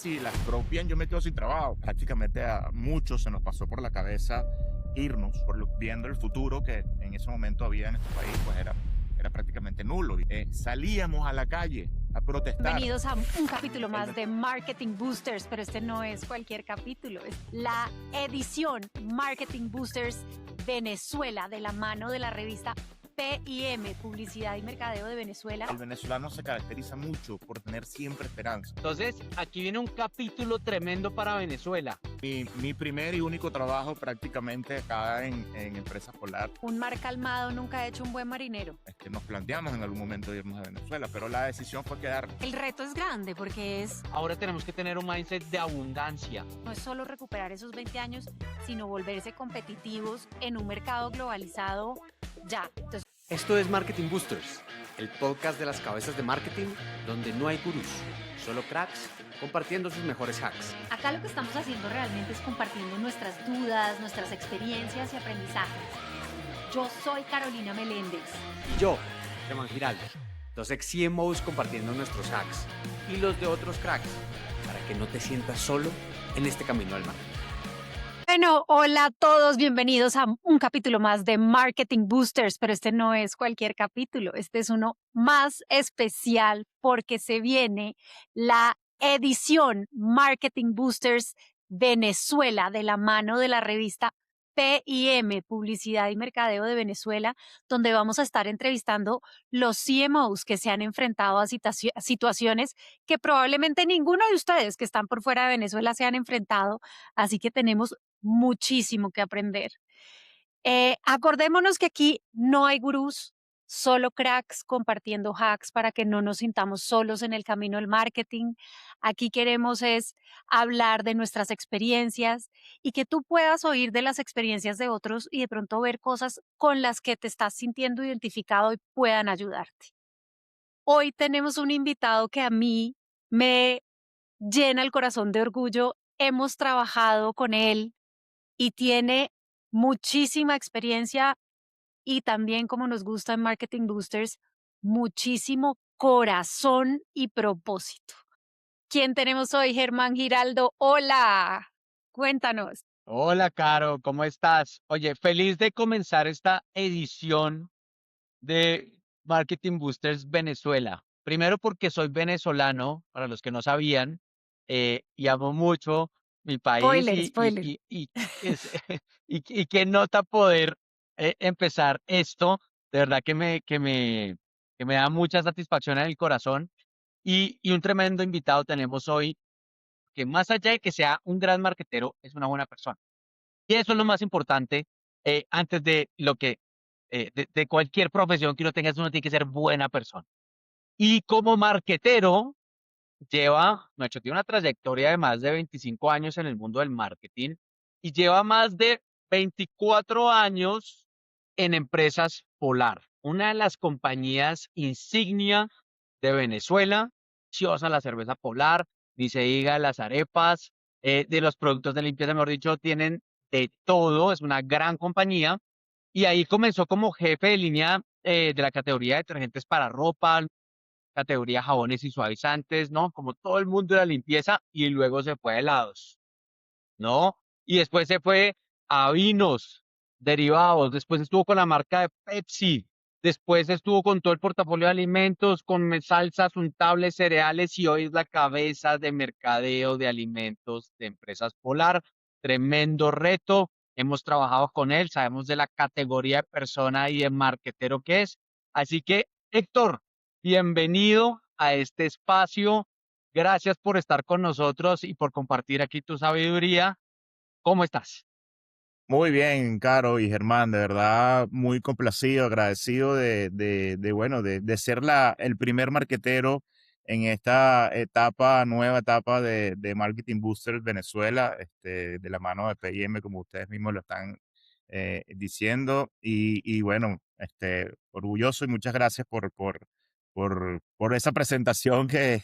si las rompían yo me quedo sin trabajo. Prácticamente a muchos se nos pasó por la cabeza irnos, viendo el futuro que en ese momento había en este país, pues era prácticamente nulo. Salíamos a la calle a protestar. Bienvenidos a un capítulo El más de Marketing Boosters, pero este no es cualquier capítulo, es la edición Marketing Boosters Venezuela de la mano de la revista PIM, Publicidad y Mercadeo de Venezuela. El venezolano se caracteriza mucho por tener siempre esperanza. Entonces, aquí viene un capítulo tremendo para Venezuela. Mi primer y único trabajo prácticamente acá en Empresa Polar. Un mar calmado nunca ha hecho un buen marinero. Nos planteamos en algún momento irnos a Venezuela, pero la decisión fue quedar. El reto es grande porque Ahora tenemos que tener un mindset de abundancia. no es solo recuperar esos 20 años, sino volverse competitivos en un mercado globalizado ya. Entonces, Esto es Marketing Boosters, el podcast de las cabezas de marketing donde no hay gurús, solo cracks compartiendo sus mejores hacks. acá lo que estamos haciendo realmente es compartiendo nuestras dudas, nuestras experiencias y aprendizajes. Yo soy Carolina Meléndez. Y yo, Germán Giraldo, dos ex CMOs compartiendo nuestros hacks y los de otros cracks para que no te sientas solo en este camino al marketing. Bueno, hola a todos, bienvenidos a un capítulo más de Marketing Boosters, pero este no es cualquier capítulo, este es uno más especial porque se viene la edición Marketing Boosters Venezuela de la mano de la revista PIM, Publicidad y Mercadeo de Venezuela, donde vamos a estar entrevistando los CMOs que se han enfrentado a situaciones que probablemente ninguno de ustedes que están por fuera de Venezuela se han enfrentado, así que tenemos muchísimo que aprender. Acordémonos que aquí no hay gurús, solo cracks compartiendo hacks para que no nos sintamos solos en el camino del marketing. Aquí queremos es hablar de nuestras experiencias y que tú puedas oír de las experiencias de otros y de pronto ver cosas con las que te estás sintiendo identificado y puedan ayudarte. Hoy tenemos un invitado que a mí me llena el corazón de orgullo. Hemos trabajado con él y tiene muchísima experiencia y también, como nos gusta en Marketing Boosters, muchísimo corazón y propósito. ¿Quién tenemos hoy? Germán Giraldo. Hola, cuéntanos. Hola, Caro, ¿cómo estás? Oye, feliz de comenzar esta edición de Marketing Boosters Venezuela. Primero porque soy venezolano, para los que no sabían, y amo mucho mi país Spoiler, spoiler. y es, y qué nota poder empezar esto. De verdad que me da mucha satisfacción en el corazón y un tremendo invitado tenemos hoy que más allá de que sea un gran marquetero, es una buena persona. Y eso es lo más importante antes de lo que, de cualquier profesión que uno tenga, uno tiene que ser buena persona. Y como marquetero, tiene una trayectoria de más de 25 años en el mundo del marketing y lleva más de 24 años en Empresas Polar, una de las compañías insignia de Venezuela. Si vas a la cerveza Polar, ni se diga las arepas, de los productos de limpieza, mejor dicho, tienen de todo, es una gran compañía. Y ahí comenzó como jefe de línea de la categoría de detergentes para ropa, categoría jabones y suavizantes, ¿no? Como todo el mundo de la limpieza y luego se fue a helados, ¿no? Y después se fue a vinos, derivados, después estuvo con la marca de Pepsi, después estuvo con todo el portafolio de alimentos, con salsas, untables, cereales y hoy es la cabeza de mercadeo de alimentos de Empresas Polar. Tremendo reto. Hemos trabajado con él, sabemos de la categoría de persona y de marquetero que es. Así que, Héctor, bienvenido a este espacio. Gracias por estar con nosotros y por compartir aquí tu sabiduría. ¿Cómo estás? Muy bien, Caro y Germán, de verdad muy complacido, agradecido bueno, de ser el primer marquetero en esta nueva etapa de Marketing Booster Venezuela, de la mano de PIM, como ustedes mismos lo están diciendo. Y bueno, orgulloso y muchas gracias por esa presentación que,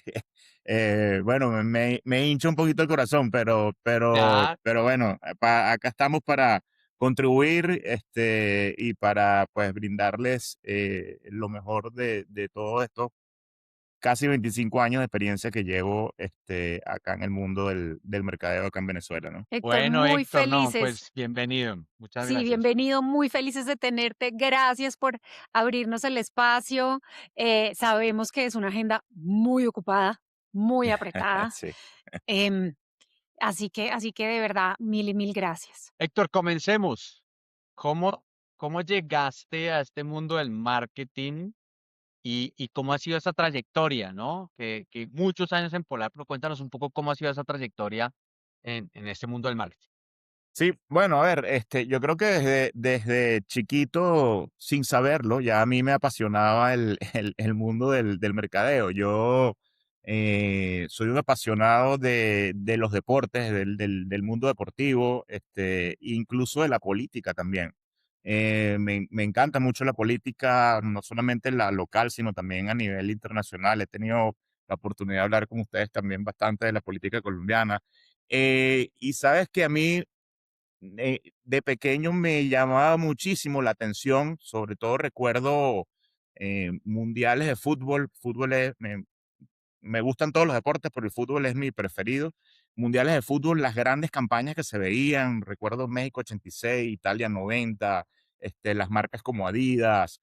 bueno, me hincha un poquito el corazón, Ya, pero bueno, acá estamos para contribuir y para pues brindarles lo mejor de todo esto casi 25 años de experiencia que llevo acá en el mundo del mercadeo acá en Venezuela, ¿no? Héctor, Bueno, muy Héctor, no, felices. pues bienvenido. Muchas Sí, gracias. bienvenido, muy felices de tenerte. Gracias por abrirnos el espacio. Sabemos que es una agenda muy ocupada, muy apretada. Sí. em, así que de verdad, mil y mil gracias. Héctor, comencemos. ¿Cómo, cómo llegaste a este mundo del marketing y cómo ha sido esa trayectoria, ¿no? Que muchos años en Polar, pero cuéntanos un poco cómo ha sido esa trayectoria en este mundo del marketing. Sí, bueno, a ver, yo creo que desde chiquito, sin saberlo, ya a mí me apasionaba el mundo del mercadeo. Yo soy un apasionado de los deportes, del mundo deportivo, incluso de la política también. Me encanta mucho la política, no solamente la local, sino también a nivel internacional. He tenido la oportunidad de hablar con ustedes también bastante de la política colombiana. Y sabes que a mí de pequeño me llamaba muchísimo la atención, sobre todo recuerdo mundiales de fútbol. Me gustan todos los deportes, pero el fútbol es mi preferido. Mundiales de fútbol, las grandes campañas que se veían, recuerdo México 86, Italia 90, las marcas como Adidas,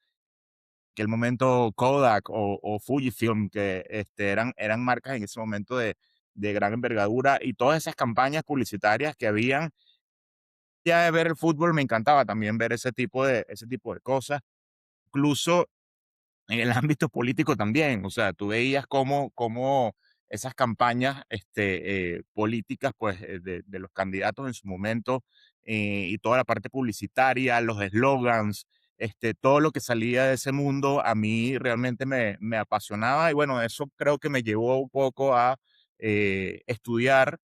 que el momento Kodak o Fujifilm, que eran marcas en ese momento de gran envergadura, y todas esas campañas publicitarias que habían ya de ver el fútbol, me encantaba también ver ese tipo de cosas, incluso en el ámbito político también. O sea, tú veías cómo esas campañas políticas, pues, de los candidatos en su momento, y toda la parte publicitaria, los eslogans, todo lo que salía de ese mundo, a mí realmente me apasionaba. Y bueno, eso creo que me llevó un poco a estudiar,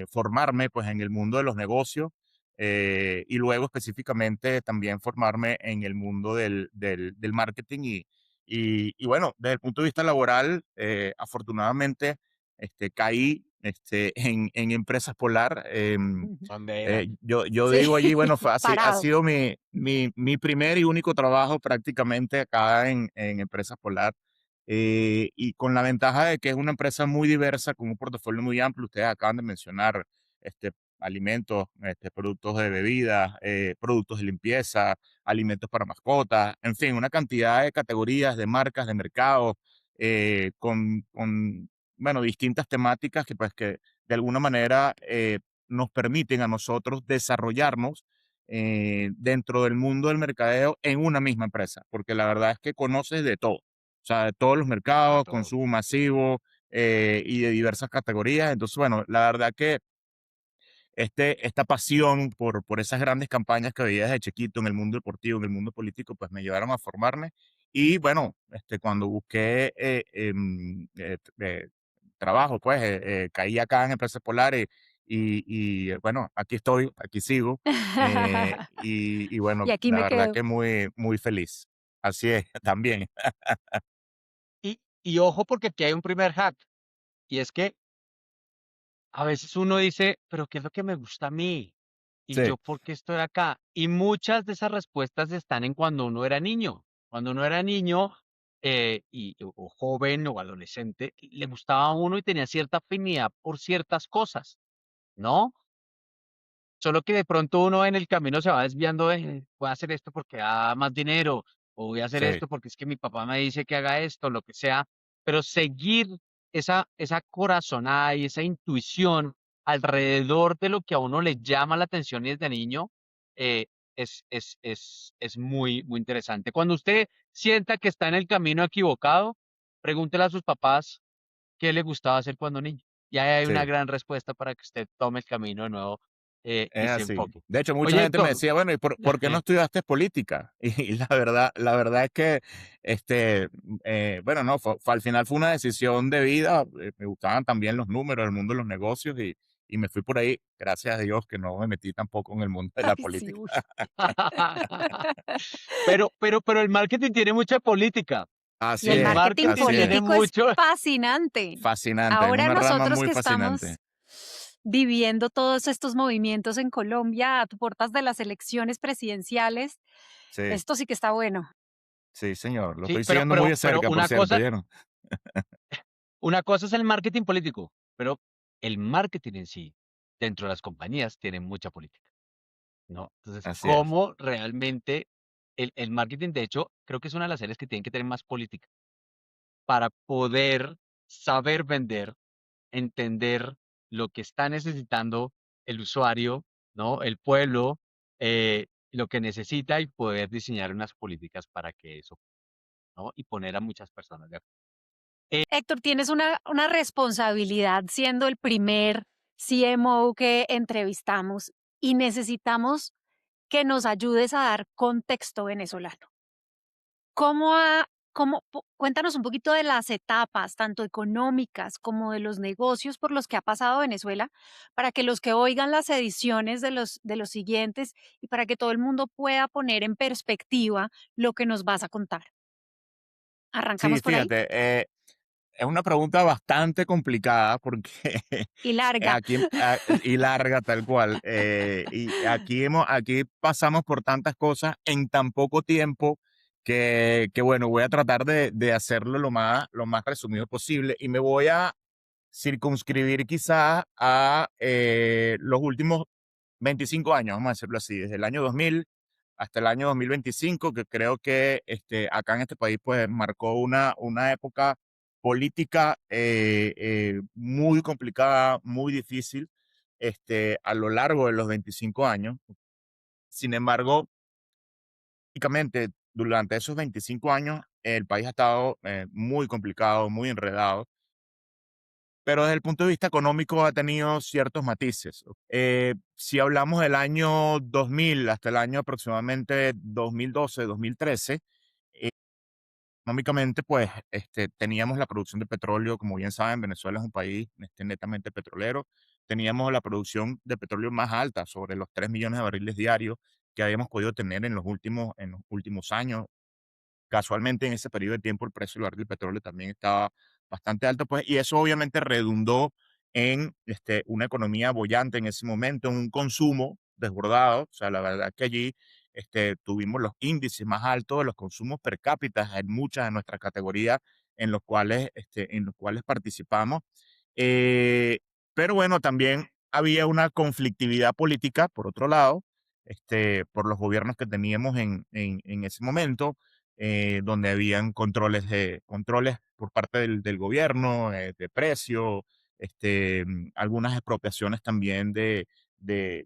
formarme, pues, en el mundo de los negocios, y luego específicamente también formarme en el mundo del marketing. Y bueno, desde el punto de vista laboral, afortunadamente caí en Empresas Polar. Ujú. Bandera. Yo Sí, digo allí, bueno, ha parado. sido mi primer y único trabajo prácticamente acá en Empresas Polar. Y con la ventaja de que es una empresa muy diversa, con un portafolio muy amplio. Ustedes acaban de mencionar este, alimentos, productos de bebidas, productos de limpieza, alimentos para mascotas, en fin, una cantidad de categorías, de marcas, de mercados, bueno, distintas temáticas que, pues, que de alguna manera nos permiten a nosotros desarrollarnos dentro del mundo del mercadeo en una misma empresa, porque la verdad es que conoces de todo, o sea, de todos los De mercados, todo. consumo masivo, y de diversas categorías. Entonces, bueno, la verdad que esta pasión por esas grandes campañas que veía desde chiquito en el mundo deportivo, en el mundo político, pues me llevaron a formarme. Y bueno, cuando busqué trabajo, pues caí acá en Empresas Polares bueno, aquí estoy, aquí sigo. Y Y bueno, aquí la me verdad quedo. que muy, muy feliz. Así es, también. Y ojo porque aquí hay un primer hack, y es que a veces uno dice, pero ¿qué es lo que me gusta a mí? ¿Y Sí, yo por qué estoy acá? Y muchas de esas respuestas están en cuando uno era niño. Cuando uno era niño o joven o adolescente, le gustaba a uno y tenía cierta afinidad por ciertas cosas, ¿no? Solo que de pronto uno en el camino se va desviando de, voy a hacer esto porque da más dinero, o voy a hacer sí, esto porque es que mi papá me dice que haga esto, lo que sea, pero seguir esa corazonada y esa intuición alrededor de lo que a uno le llama la atención y desde niño, eh, es muy, muy interesante. Cuando usted sienta que está en el camino equivocado, pregúntele a sus papás qué le gustaba hacer cuando niño. Y ahí hay una sí. gran respuesta para que usted tome el camino de nuevo y Es se así. enfoque. De hecho, mucha Oye, gente me Héctor, decía, bueno, ¿y por qué no estudiaste política? Y la verdad es que, bueno, no, al final fue una decisión de vida. Me gustaban también los números, el mundo de los negocios, y me fui por ahí. Gracias a Dios que no me metí tampoco en el mundo de la Ay, sí, política. uy. pero el marketing tiene mucha política. Y Así el El es, marketing marketing así es. tiene político es mucho. fascinante. Fascinante, es Ahora una rama nosotros muy que fascinante. estamos viviendo todos estos movimientos en Colombia a puertas de las elecciones presidenciales, Sí, esto sí que está bueno. sí, señor. Lo Sí, estoy siguiendo muy de pero cerca, por una cierto, cosa, ¿oyeron? Una cosa es el marketing político, pero el marketing en sí, dentro de las compañías, tiene mucha política, ¿no? Entonces, Así es. ¿cómo realmente el marketing, de hecho, creo que es una de las áreas que tienen que tener más política para poder saber vender, entender lo que está necesitando el usuario, ¿no? El pueblo, lo que necesita y poder diseñar unas políticas para que eso, ¿no? Y poner a muchas personas de acuerdo. Héctor, tienes una responsabilidad siendo el primer CMO que entrevistamos y necesitamos que nos ayudes a dar contexto venezolano. ¿Cómo ha, cuéntanos un poquito de las etapas, tanto económicas como de los negocios por los que ha pasado Venezuela, para que los que oigan las ediciones de los siguientes y para que todo el mundo pueda poner en perspectiva lo que nos vas a contar? Sí, ¿Arrancamos por ahí? fíjate, es una pregunta bastante complicada porque Y larga. y larga tal cual. Y aquí pasamos por tantas cosas en tan poco tiempo que bueno, voy a tratar de hacerlo lo más resumido posible y me voy a circunscribir quizá a los últimos 25 años, vamos a decirlo así, desde el año 2000 hasta el año 2025, que creo que acá en este país pues marcó una época política muy complicada, muy difícil a lo largo de los 25 años. Sin embargo, prácticamente durante esos 25 años el país ha estado muy complicado, muy enredado, pero desde el punto de vista económico ha tenido ciertos matices. Si hablamos del año 2000 hasta el año aproximadamente 2012, 2013, eh, económicamente, pues teníamos la producción de petróleo, como bien saben, Venezuela es un país netamente petrolero. Teníamos la producción de petróleo más alta, sobre los 3 millones de barriles diarios que habíamos podido tener en los últimos años. Casualmente en ese periodo de tiempo el precio del barril del petróleo también estaba bastante alto, pues, y eso obviamente redundó en una economía bollante en ese momento, en un consumo desbordado. O sea, la verdad que allí tuvimos los índices más altos de los consumos per cápita en muchas de nuestras categorías en los cuales participamos. Eh, pero bueno, también había una conflictividad política, por otro lado, por los gobiernos que teníamos en ese momento, donde habían controles por parte del gobierno, de precio, algunas expropiaciones también de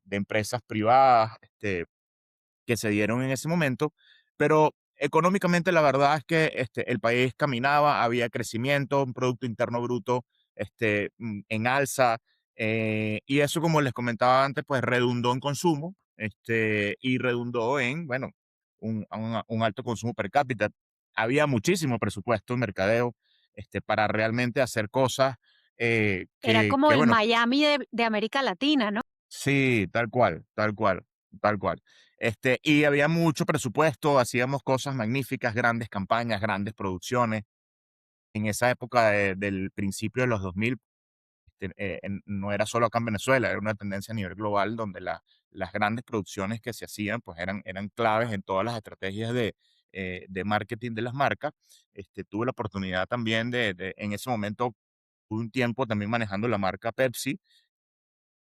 empresas privadas, que se dieron en ese momento, pero económicamente la verdad es que el país caminaba, había crecimiento, un Producto Interno Bruto en alza, y eso, como les comentaba antes, pues redundó en consumo y redundó en, bueno, un alto consumo per cápita. Había muchísimo presupuesto en mercadeo para realmente hacer cosas Era como que, el bueno, Miami de América Latina, ¿no? sí, tal cual, tal cual, tal cual. Y había mucho presupuesto, hacíamos cosas magníficas, grandes campañas, grandes producciones. En esa época del principio de los 2000, no era solo acá en Venezuela, era una tendencia a nivel global donde las grandes producciones que se hacían pues eran claves en todas las estrategias de marketing de las marcas. Tuve la oportunidad también en ese momento, tuve un tiempo también manejando la marca Pepsi,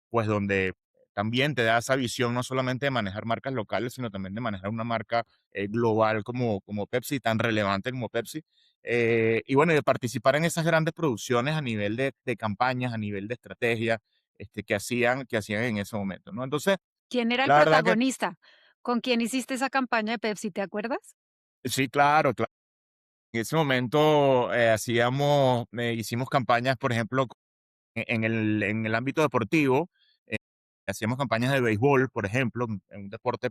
pues donde también te da esa visión no solamente de manejar marcas locales, sino también de manejar una marca global como Pepsi, tan relevante como Pepsi. Y bueno, y de participar en esas grandes producciones a nivel de campañas, a nivel de estrategia, que hacían en ese momento, ¿no? Entonces, ¿Quién era el la verdad que protagonista? ¿Con quién hiciste esa campaña de Pepsi? ¿Te acuerdas? sí, claro, claro. En ese momento hicimos campañas, por ejemplo, en el ámbito deportivo, eh, hacíamos campañas de béisbol, por ejemplo, en un deporte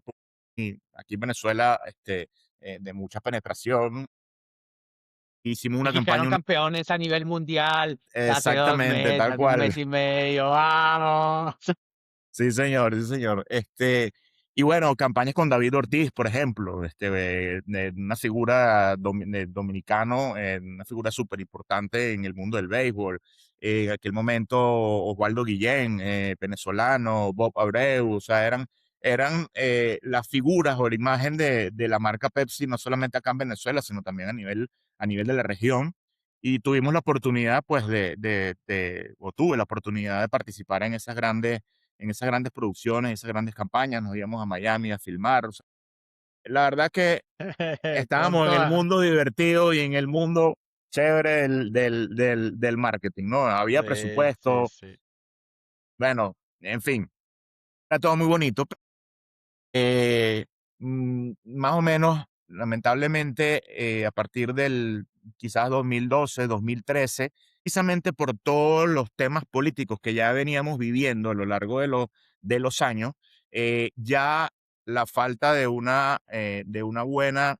y aquí en Venezuela de mucha penetración. Hicimos Y una que quedaron campaña, campeones a nivel mundial hace 2 exactamente, meses, tal hace un cual. mes y medio. ¡Vamos! Sí, señor, sí, señor. Y bueno, campañas con David Ortiz, por ejemplo, de una figura dominicano, una figura súper importante en el mundo del béisbol. En aquel momento, Osvaldo Guillén, venezolano, Bob Abreu, o sea, eran las figuras o la imagen de la marca Pepsi, no solamente acá en Venezuela, sino también a nivel de la región. y tuvimos la oportunidad, pues, o tuve la oportunidad de participar en esas grandes producciones, esas grandes campañas. Nos íbamos a Miami a filmar. O sea, la verdad que Con estábamos en el toda. mundo divertido y en el mundo chévere del marketing, ¿no? Había Sí, sí, presupuesto, sí. bueno, en fin, era todo muy bonito. Eh, Más o menos, lamentablemente, a partir del quizás 2012, 2013, precisamente por todos los temas políticos que ya veníamos viviendo a lo largo de los años, ya la falta de una buena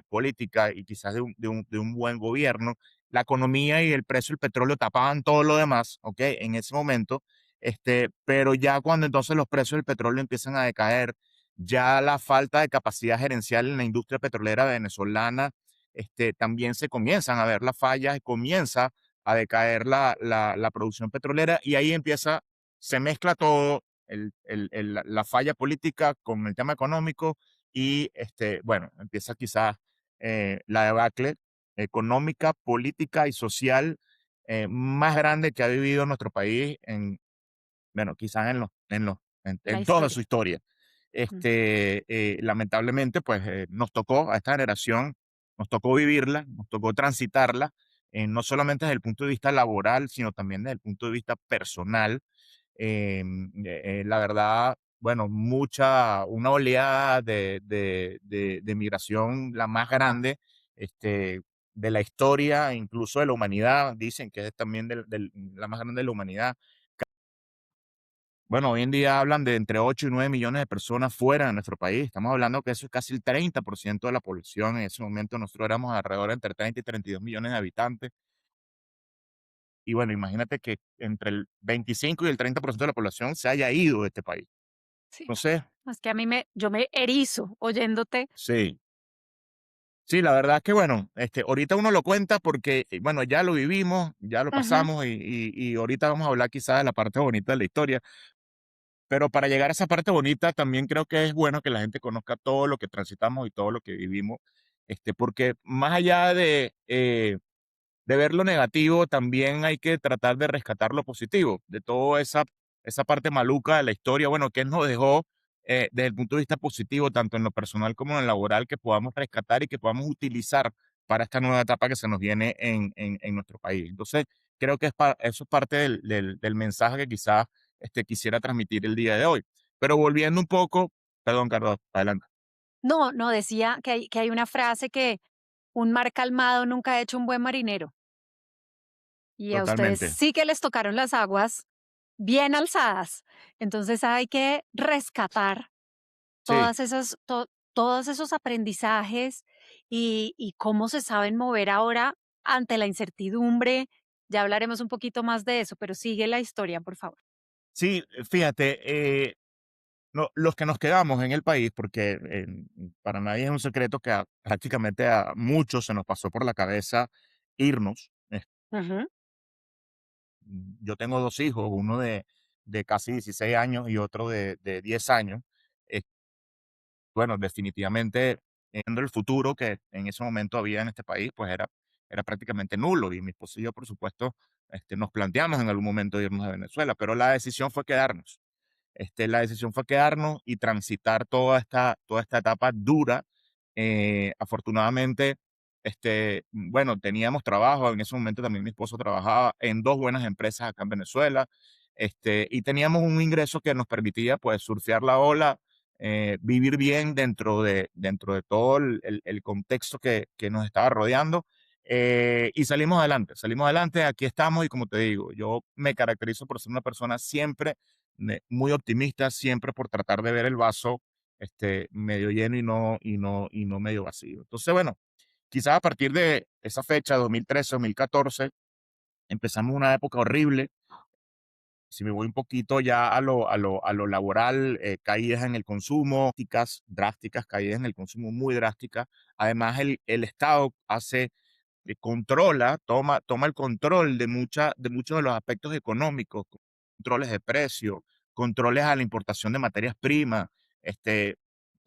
política y quizás de un buen gobierno, la economía y el precio del petróleo tapaban todo lo demás, ¿ok? En ese momento, pero ya cuando entonces los precios del petróleo empiezan a decaer, ya la falta de capacidad gerencial en la industria petrolera venezolana, también se comienzan a ver las fallas y comienza a decaer la producción petrolera y ahí empieza, se mezcla todo, la falla política con el tema económico y, bueno, empieza quizás la debacle económica, política y social más grande que ha vivido nuestro país bueno, quizás La en toda historia. su historia. Ujú. Lamentablemente, pues nos tocó a esta generación, nos tocó vivirla, nos tocó transitarla, no solamente desde el punto de vista laboral, sino también desde el punto de vista personal. La verdad, bueno, una oleada de migración, la más grande de la historia, incluso de la humanidad, dicen que es también la más grande de la humanidad. Bueno, hoy en día hablan de entre 8 y 9 millones de personas fuera de nuestro país. Estamos hablando que eso es casi el 30% de la población. En ese momento nosotros éramos alrededor de entre 30 y 32 millones de habitantes. Y bueno, imagínate que entre el 25 y el 30% de la población se haya ido de este país. Sí. Entonces, Es que yo me erizo oyéndote. sí, sí, la verdad es que bueno, ahorita uno lo cuenta porque, bueno, ya lo vivimos, ya lo Ujú. pasamos y ahorita vamos a hablar quizás de la parte bonita de la historia. Pero para llegar a esa parte bonita, también creo que es bueno que la gente conozca todo lo que transitamos y todo lo que vivimos, porque más allá de ver lo negativo, también hay que tratar de rescatar lo positivo, de toda esa parte maluca de la historia, bueno, que nos dejó desde el punto de vista positivo, tanto en lo personal como en lo laboral, que podamos rescatar y que podamos utilizar para esta nueva etapa que se nos viene en nuestro país. Entonces, creo que eso es parte del mensaje que quizás quisiera transmitir el día de hoy. Pero volviendo un poco, perdón, Carlos, adelante. No, no, decía que hay una frase que un mar calmado nunca ha hecho un buen marinero. Y a ustedes Totalmente. sí que les tocaron las aguas bien alzadas. Entonces hay que rescatar Sí. todos esos aprendizajes y cómo se saben mover ahora ante la incertidumbre. Ya hablaremos un poquito más de eso, pero sigue la historia, por favor. Sí, fíjate, no, los que nos quedamos en el país, porque para nadie es un secreto que prácticamente a muchos se nos pasó por la cabeza irnos. Ujú. Yo tengo dos hijos, uno de casi 16 años y otro de 10 años. Eh, bueno, definitivamente, viendo el futuro que en ese momento había en este país, pues era prácticamente nulo. Y mi esposo y yo, por supuesto, nos planteamos en algún momento irnos a Venezuela, pero la decisión fue quedarnos. La decisión fue quedarnos y transitar toda esta etapa dura. Afortunadamente, bueno, teníamos trabajo, en ese momento también mi esposo trabajaba en dos buenas empresas acá en Venezuela, y teníamos un ingreso que nos permitía pues surfear la ola, vivir bien dentro de todo el contexto que nos estaba rodeando. Y salimos adelante, aquí estamos y como te digo, yo me caracterizo por ser una persona siempre muy optimista, siempre por tratar de ver el vaso medio lleno y no medio vacío. Entonces, bueno, quizás a partir de esa fecha, 2013, 2014, empezamos una época horrible. Si me voy un poquito ya a lo laboral, caídas en el consumo, drásticas, caídas en el consumo muy drásticas. Además, el Estado toma el control de muchos de los aspectos económicos, controles de precio, controles a la importación de materias primas. Te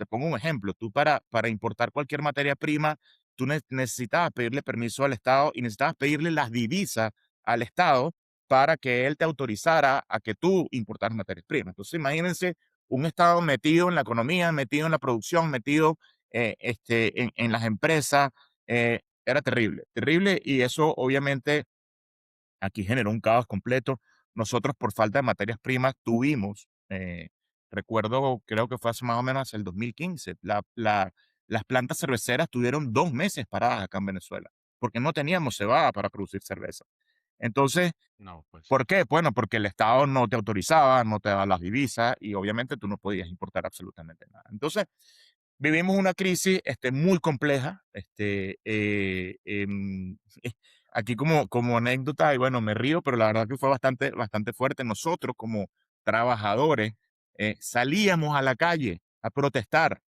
pongo un ejemplo, tú para importar cualquier materia prima tú necesitabas pedirle permiso al Estado y necesitabas pedirle las divisas al Estado para que él te autorizara a que tú importaras materias primas. Entonces, imagínense un Estado metido en la economía, metido en la producción, metido en las empresas. Era terrible, terrible, y eso obviamente aquí generó un caos completo. Nosotros, por falta de materias primas, tuvimos, recuerdo, creo que fue hace más o menos el 2015, las plantas cerveceras tuvieron 2 meses paradas acá en Venezuela, porque no teníamos cebada para producir cerveza. Entonces, No, pues. ¿por qué? Bueno, porque el Estado no te autorizaba, no te daba las divisas y obviamente tú no podías importar absolutamente nada. Entonces, vivimos una crisis muy compleja. Aquí como anécdota, y bueno, me río, pero la verdad que fue bastante, bastante fuerte. Nosotros como trabajadores salíamos a la calle a protestar,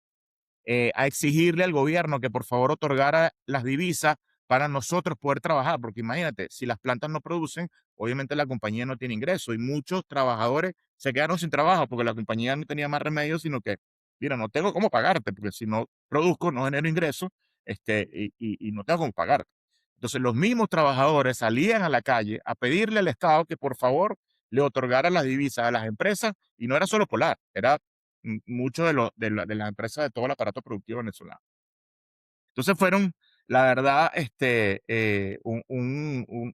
a exigirle al gobierno que por favor otorgara las divisas para nosotros poder trabajar, porque imagínate, si las plantas no producen, obviamente la compañía no tiene ingreso y muchos trabajadores se quedaron sin trabajo porque la compañía no tenía más remedio, sino que, mira, no tengo cómo pagarte, porque si no produzco, no genero ingresos, y no tengo cómo pagarte. Entonces, los mismos trabajadores salían a la calle a pedirle al Estado que por favor le otorgara las divisas a las empresas, y no era solo Polar, era mucho de las empresas de todo el aparato productivo venezolano. Entonces fueron, la verdad,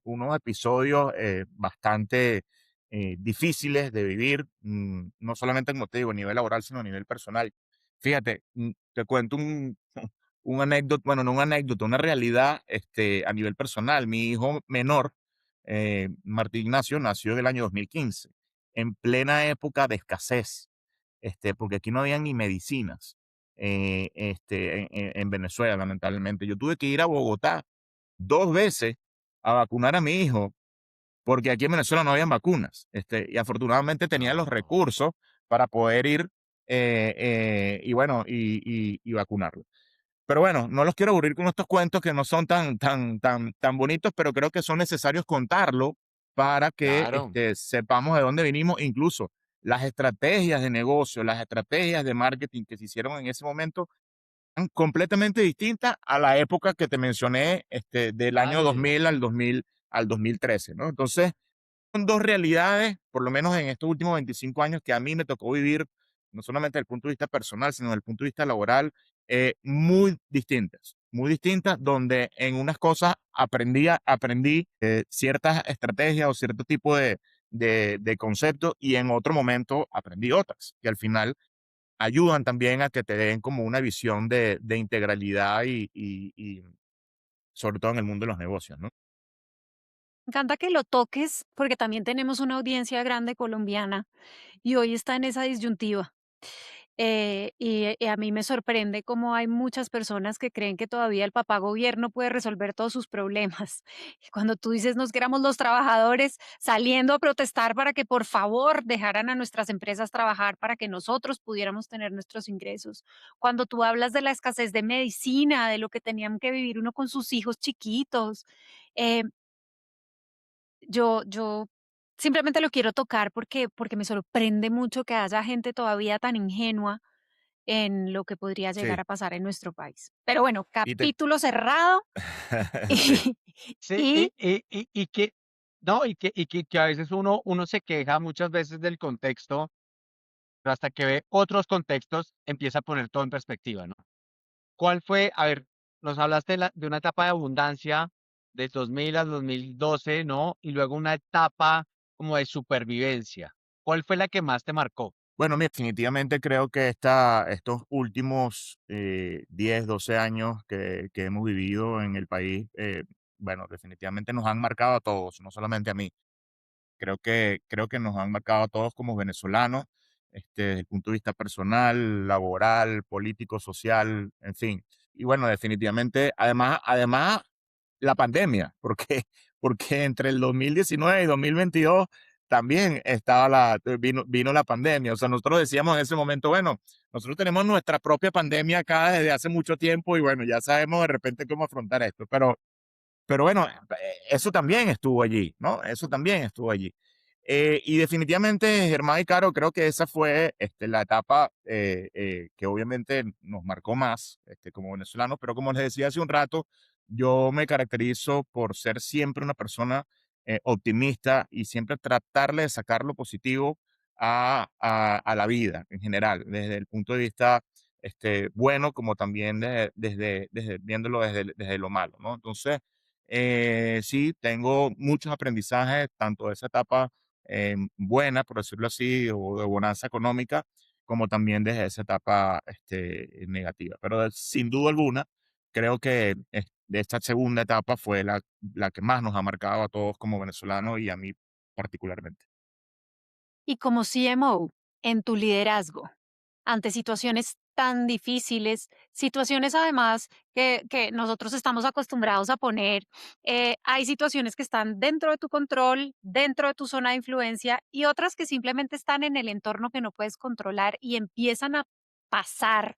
unos episodios bastante difíciles de vivir, no solamente, como te digo, a nivel laboral, sino a nivel personal. Fíjate, te cuento un anécdota, bueno, no un anécdota, una realidad a nivel personal. Mi hijo menor, Martín Ignacio, nació en el año 2015, en plena época de escasez, porque aquí no había ni medicinas en Venezuela, lamentablemente. Yo tuve que ir a Bogotá 2 veces a vacunar a mi hijo, porque aquí en Venezuela no habían vacunas. Y afortunadamente tenía los No. recursos para poder ir y bueno, y vacunarlo. Pero bueno, no los quiero aburrir con estos cuentos que no son tan bonitos, pero creo que son necesarios contarlo para que Claro. sepamos de dónde venimos, incluso las estrategias de negocio, las estrategias de marketing que se hicieron en ese momento eran completamente distintas a la época que te mencioné, del año Vale. 2000 al 2013, ¿no? Entonces, son dos realidades, por lo menos en estos últimos 25 años, que a mí me tocó vivir, no solamente desde el punto de vista personal, sino desde el punto de vista laboral, muy distintas, donde en unas cosas aprendí ciertas estrategias o cierto tipo de conceptos, y en otro momento aprendí otras, que al final ayudan también a que te den como una visión de integralidad y sobre todo en el mundo de los negocios, ¿no? Me encanta que lo toques porque también tenemos una audiencia grande colombiana y hoy está en esa disyuntiva. Y a mí me sorprende cómo hay muchas personas que creen que todavía el papá gobierno puede resolver todos sus problemas. Y cuando tú dices nos que éramos los trabajadores saliendo a protestar para que por favor dejaran a nuestras empresas trabajar para que nosotros pudiéramos tener nuestros ingresos. Cuando tú hablas de la escasez de medicina, de lo que tenían que vivir uno con sus hijos chiquitos. eh, yo simplemente lo quiero tocar porque me sorprende mucho que haya gente todavía tan ingenua en lo que podría llegar Sí, a pasar en nuestro país. Pero bueno, y te... capítulo cerrado. sí. Y Sí, y y que, no, que a veces uno se queja muchas veces del contexto, pero hasta que ve otros contextos empieza a poner todo en perspectiva, ¿no? ¿Cuál fue? A ver, nos hablaste de una etapa de abundancia de 2000 al 2012, ¿no? Y luego una etapa como de supervivencia. ¿Cuál fue la que más te marcó? Bueno, mira, definitivamente creo que estos últimos 10, 12 años que hemos vivido en el país, bueno, definitivamente nos han marcado a todos, no solamente a mí. Creo que nos han marcado a todos como venezolanos, desde el punto de vista personal, laboral, político, social, en fin. Y bueno, definitivamente, además la pandemia, porque, porque entre el 2019 y 2022 también vino la pandemia. O sea, nosotros decíamos en ese momento, bueno, nosotros tenemos nuestra propia pandemia acá desde hace mucho tiempo y bueno, ya sabemos de repente cómo afrontar esto. Pero bueno, eso también estuvo allí, ¿no? Eso también estuvo allí. Y definitivamente, Germán y Caro, creo que esa fue la etapa que obviamente nos marcó más como venezolanos, pero como les decía hace un rato, yo me caracterizo por ser siempre una persona optimista y siempre tratarle de sacar lo positivo a la vida en general, desde el punto de vista bueno, como también viéndolo desde lo malo, ¿no? Entonces, sí, tengo muchos aprendizajes, tanto de esa etapa buena, por decirlo así, o de bonanza económica, como también desde esa etapa negativa. Pero sin duda alguna, creo que de esta segunda etapa fue la que más nos ha marcado a todos como venezolanos y a mí particularmente. Y como CMO, en tu liderazgo, ante situaciones tan difíciles, situaciones además que nosotros estamos acostumbrados a poner, hay situaciones que están dentro de tu control, dentro de tu zona de influencia y otras que simplemente están en el entorno que no puedes controlar y empiezan a pasar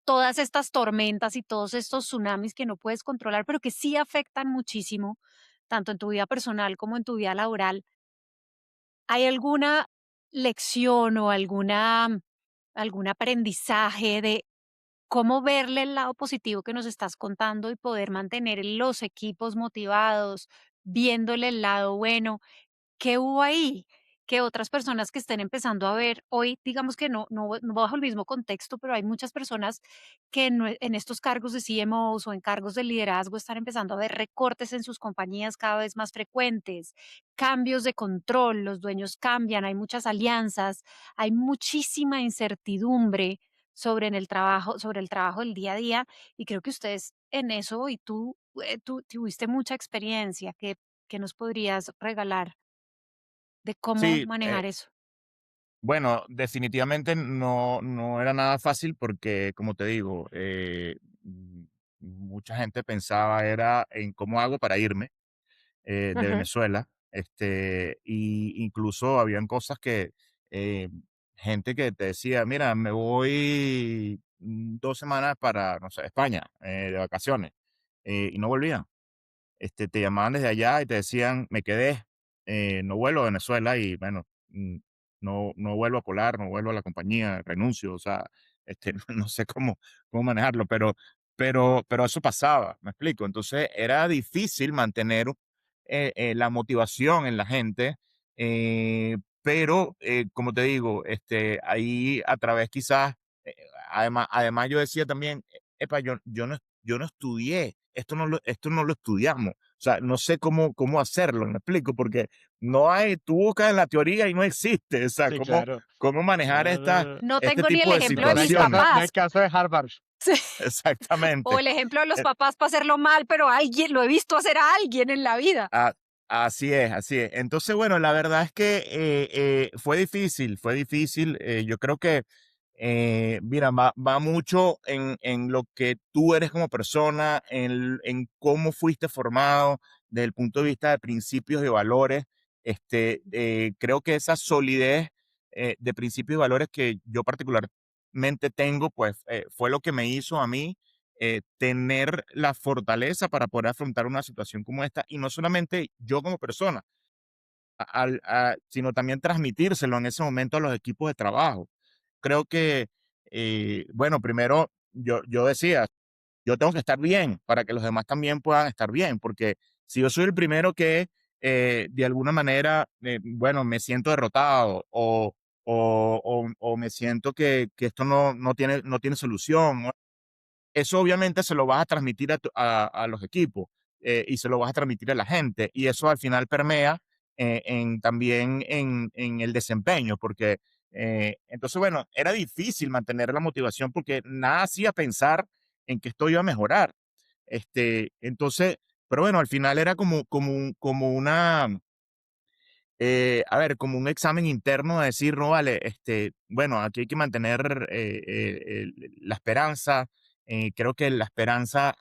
todas estas tormentas y todos estos tsunamis que no puedes controlar, pero que sí afectan muchísimo, tanto en tu vida personal como en tu vida laboral. ¿Hay alguna lección o algún aprendizaje de cómo verle el lado positivo que nos estás contando y poder mantener los equipos motivados, viéndole el lado bueno? ¿Qué hubo ahí? Que otras personas que estén empezando a ver hoy, digamos que no bajo el mismo contexto, pero hay muchas personas que en estos cargos de CMOs o en cargos de liderazgo están empezando a ver recortes en sus compañías cada vez más frecuentes, cambios de control, los dueños cambian, hay muchas alianzas, hay muchísima incertidumbre sobre el trabajo del día a día, y creo que ustedes en eso, y tú tuviste mucha experiencia. ¿Qué nos podrías regalar de cómo Sí, manejar eso? bueno, definitivamente no era nada fácil porque, como te digo, mucha gente pensaba era en cómo hago para irme de Ujú. Venezuela, y incluso habían cosas que eh, gente que te decía, mira, me voy 2 semanas para, no sé, España, de vacaciones, y no volvían. Te llamaban desde allá y te decían, me quedé, no vuelvo a Venezuela y bueno, no vuelvo a Polar, no vuelvo a la compañía, renuncio, o sea, no sé cómo manejarlo, pero eso pasaba, me explico. Entonces era difícil mantener la motivación en la gente, pero como te digo, ahí a través quizás, eh, además yo decía también, epa, yo no estudié, esto no lo estudiamos. O sea, no sé cómo hacerlo, me explico, porque no hay, tú buscas en la teoría y no existe. O sea, Sí, claro. cómo manejar No, no, no. No este tengo ni el tipo de ejemplo de mis situaciones. No hay papás. caso de Harvard. Sí. O Exactamente. el ejemplo de los Eh, papás para hacerlo mal, pero alguien lo he visto hacer a alguien en la vida. a- Así es, así es. Entonces, bueno, la verdad es que fue difícil, fue difícil. Yo creo que, mira, va mucho en lo que tú eres como persona, en cómo fuiste formado desde el punto de vista de principios y valores. Creo que esa solidez de principios y valores que yo particularmente tengo, pues fue lo que me hizo a mí tener la fortaleza para poder afrontar una situación como esta y no solamente yo como persona, sino también transmitírselo en ese momento a los equipos de trabajo. Creo que, bueno, primero yo decía, yo tengo que estar bien para que los demás también puedan estar bien, porque si yo soy el primero que de alguna manera, bueno, me siento derrotado o me siento que esto no tiene solución, eso obviamente se lo vas a transmitir a los equipos y se lo vas a transmitir a la gente y eso al final permea también en el desempeño porque entonces bueno, era difícil mantener la motivación porque nada hacía pensar en que esto iba a mejorar. Entonces, pero bueno, al final era como una, a ver, como un examen interno de decir, no vale, bueno, aquí hay que mantener la esperanza. Creo que la esperanza,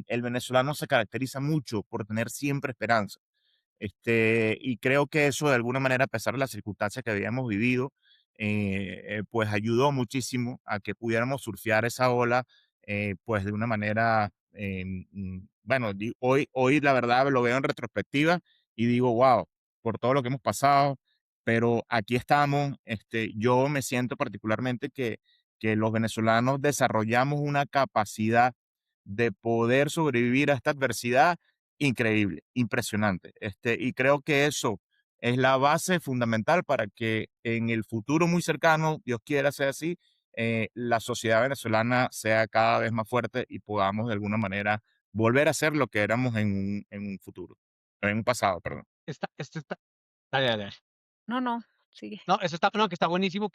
el venezolano se caracteriza mucho por tener siempre esperanza. Y creo que eso de alguna manera, a pesar de las circunstancias que habíamos vivido, pues ayudó muchísimo a que pudiéramos surfear esa ola, pues de una manera, bueno, hoy la verdad lo veo en retrospectiva y digo, wow, por todo lo que hemos pasado, pero aquí estamos. Yo me siento particularmente que los venezolanos desarrollamos una capacidad de poder sobrevivir a esta adversidad increíble, impresionante. Y creo que eso es la base fundamental para que en el futuro muy cercano, Dios quiera sea así, la sociedad venezolana sea cada vez más fuerte y podamos de alguna manera volver a ser lo que éramos en un futuro, en un pasado, perdón. Esto está, dale, dale, dale. No, no, sigue. No, eso está, no, que está buenísimo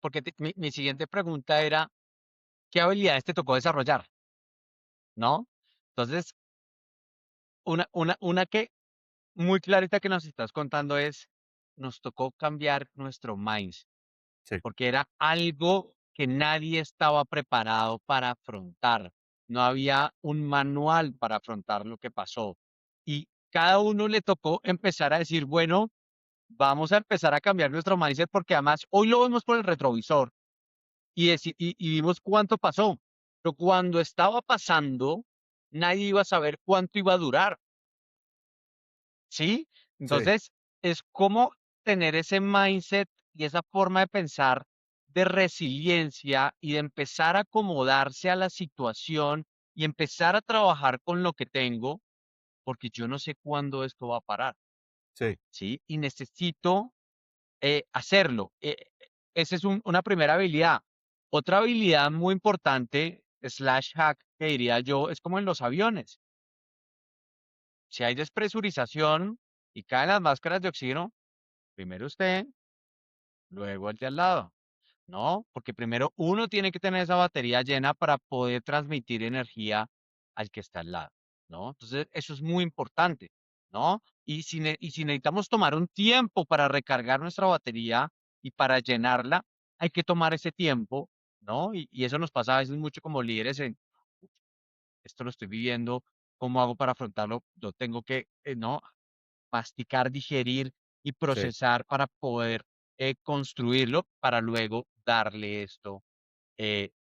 porque mi siguiente pregunta era, ¿qué habilidades te tocó desarrollar? ¿No? Entonces, una que muy clarita que nos estás contando es, nos tocó cambiar nuestro mindset, Sí, porque era algo que nadie estaba preparado para afrontar. No había un manual para afrontar lo que pasó. Y cada uno le tocó empezar a decir, bueno, vamos a empezar a cambiar nuestro mindset porque además hoy lo vemos por el retrovisor y vimos cuánto pasó. Pero cuando estaba pasando, nadie iba a saber cuánto iba a durar. ¿Sí? sí, Entonces, es como tener ese mindset y esa forma de pensar de resiliencia y de empezar a acomodarse a la situación y empezar a trabajar con lo que tengo, porque yo no sé cuándo esto va a parar, sí. ¿sí? Y necesito hacerlo. Esa es una primera habilidad. Otra habilidad muy importante, slash hack, que diría yo, es como en los aviones. Si hay despresurización y caen las máscaras de oxígeno, primero usted, luego el de al lado. No, porque primero uno tiene que tener esa batería llena para poder transmitir energía al que está al lado, ¿no? Entonces, eso es muy importante, ¿no? Y si necesitamos tomar un tiempo para recargar nuestra batería y para llenarla, hay que tomar ese tiempo, ¿no? Y eso nos pasa a veces mucho como líderes en, esto lo estoy viviendo, ¿cómo hago para afrontarlo? Yo tengo que, ¿no? Masticar, digerir y Sí. procesar para poder construirlo, para luego darle esto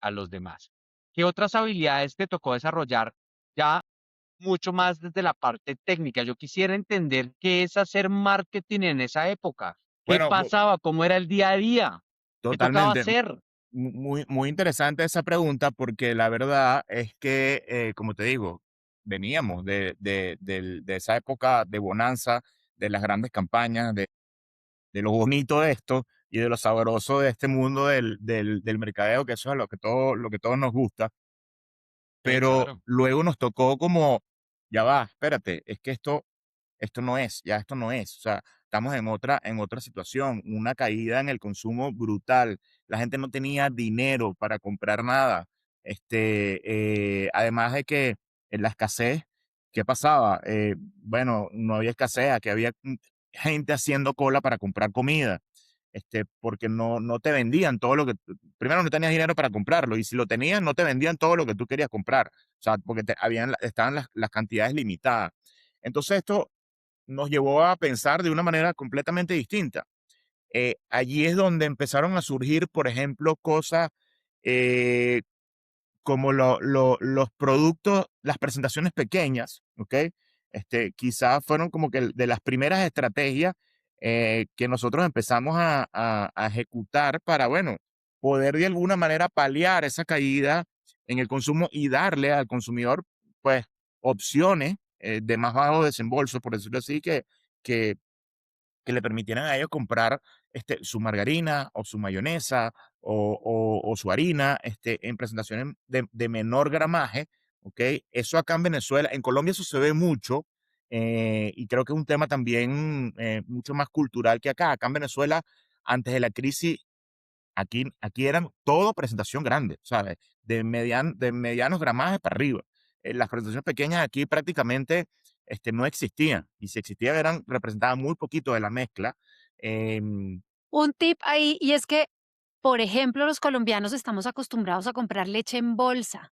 a los demás. ¿Qué otras habilidades te tocó desarrollar ya mucho más desde la parte técnica? Yo quisiera entender qué es hacer marketing en esa época. ¿Qué Bueno, pasaba? ¿Cómo era el día a día? ¿Qué tocaba totalmente. hacer? Muy, muy interesante esa pregunta porque la verdad es que, como te digo, veníamos de esa época de bonanza, de las grandes campañas, de lo bonito de esto y de lo sabroso de este mundo del mercadeo, que eso es lo que todos nos gusta. Sí, Pero claro. luego nos tocó como, ya va, espérate, es que esto no es, ya esto no es. O sea, estamos en otra situación, una caída en el consumo brutal. La gente no tenía dinero para comprar nada. Además de que en la escasez, ¿qué pasaba? Bueno, no había escasez, aquí había gente haciendo cola para comprar comida. Porque no te vendían todo lo que, primero no tenías dinero para comprarlo, y si lo tenías, no te vendían todo lo que tú querías comprar. O sea, porque estaban las cantidades limitadas. Entonces esto nos llevó a pensar de una manera completamente distinta. Allí es donde empezaron a surgir, por ejemplo, cosas eh, como los productos, las presentaciones pequeñas, ¿ok? Quizás fueron como que de las primeras estrategias que nosotros empezamos a ejecutar para, bueno, poder de alguna manera paliar esa caída en el consumo y darle al consumidor, pues, opciones de más bajo desembolso, por decirlo así, que que le permitieran a ellos comprar su margarina o su mayonesa o su harina en presentaciones de menor gramaje, ¿ok? Eso acá en Venezuela, en Colombia eso se ve mucho, y creo que es un tema también mucho más cultural que acá. Acá en Venezuela, antes de la crisis, aquí eran todo presentación grande, ¿sabes? De medianos gramajes para arriba. Las presentaciones pequeñas aquí prácticamente no existían. Y si existían, representaban muy poquito de la mezcla. Em, Un tip ahí, y es que, por ejemplo, los colombianos estamos acostumbrados a comprar leche en bolsa.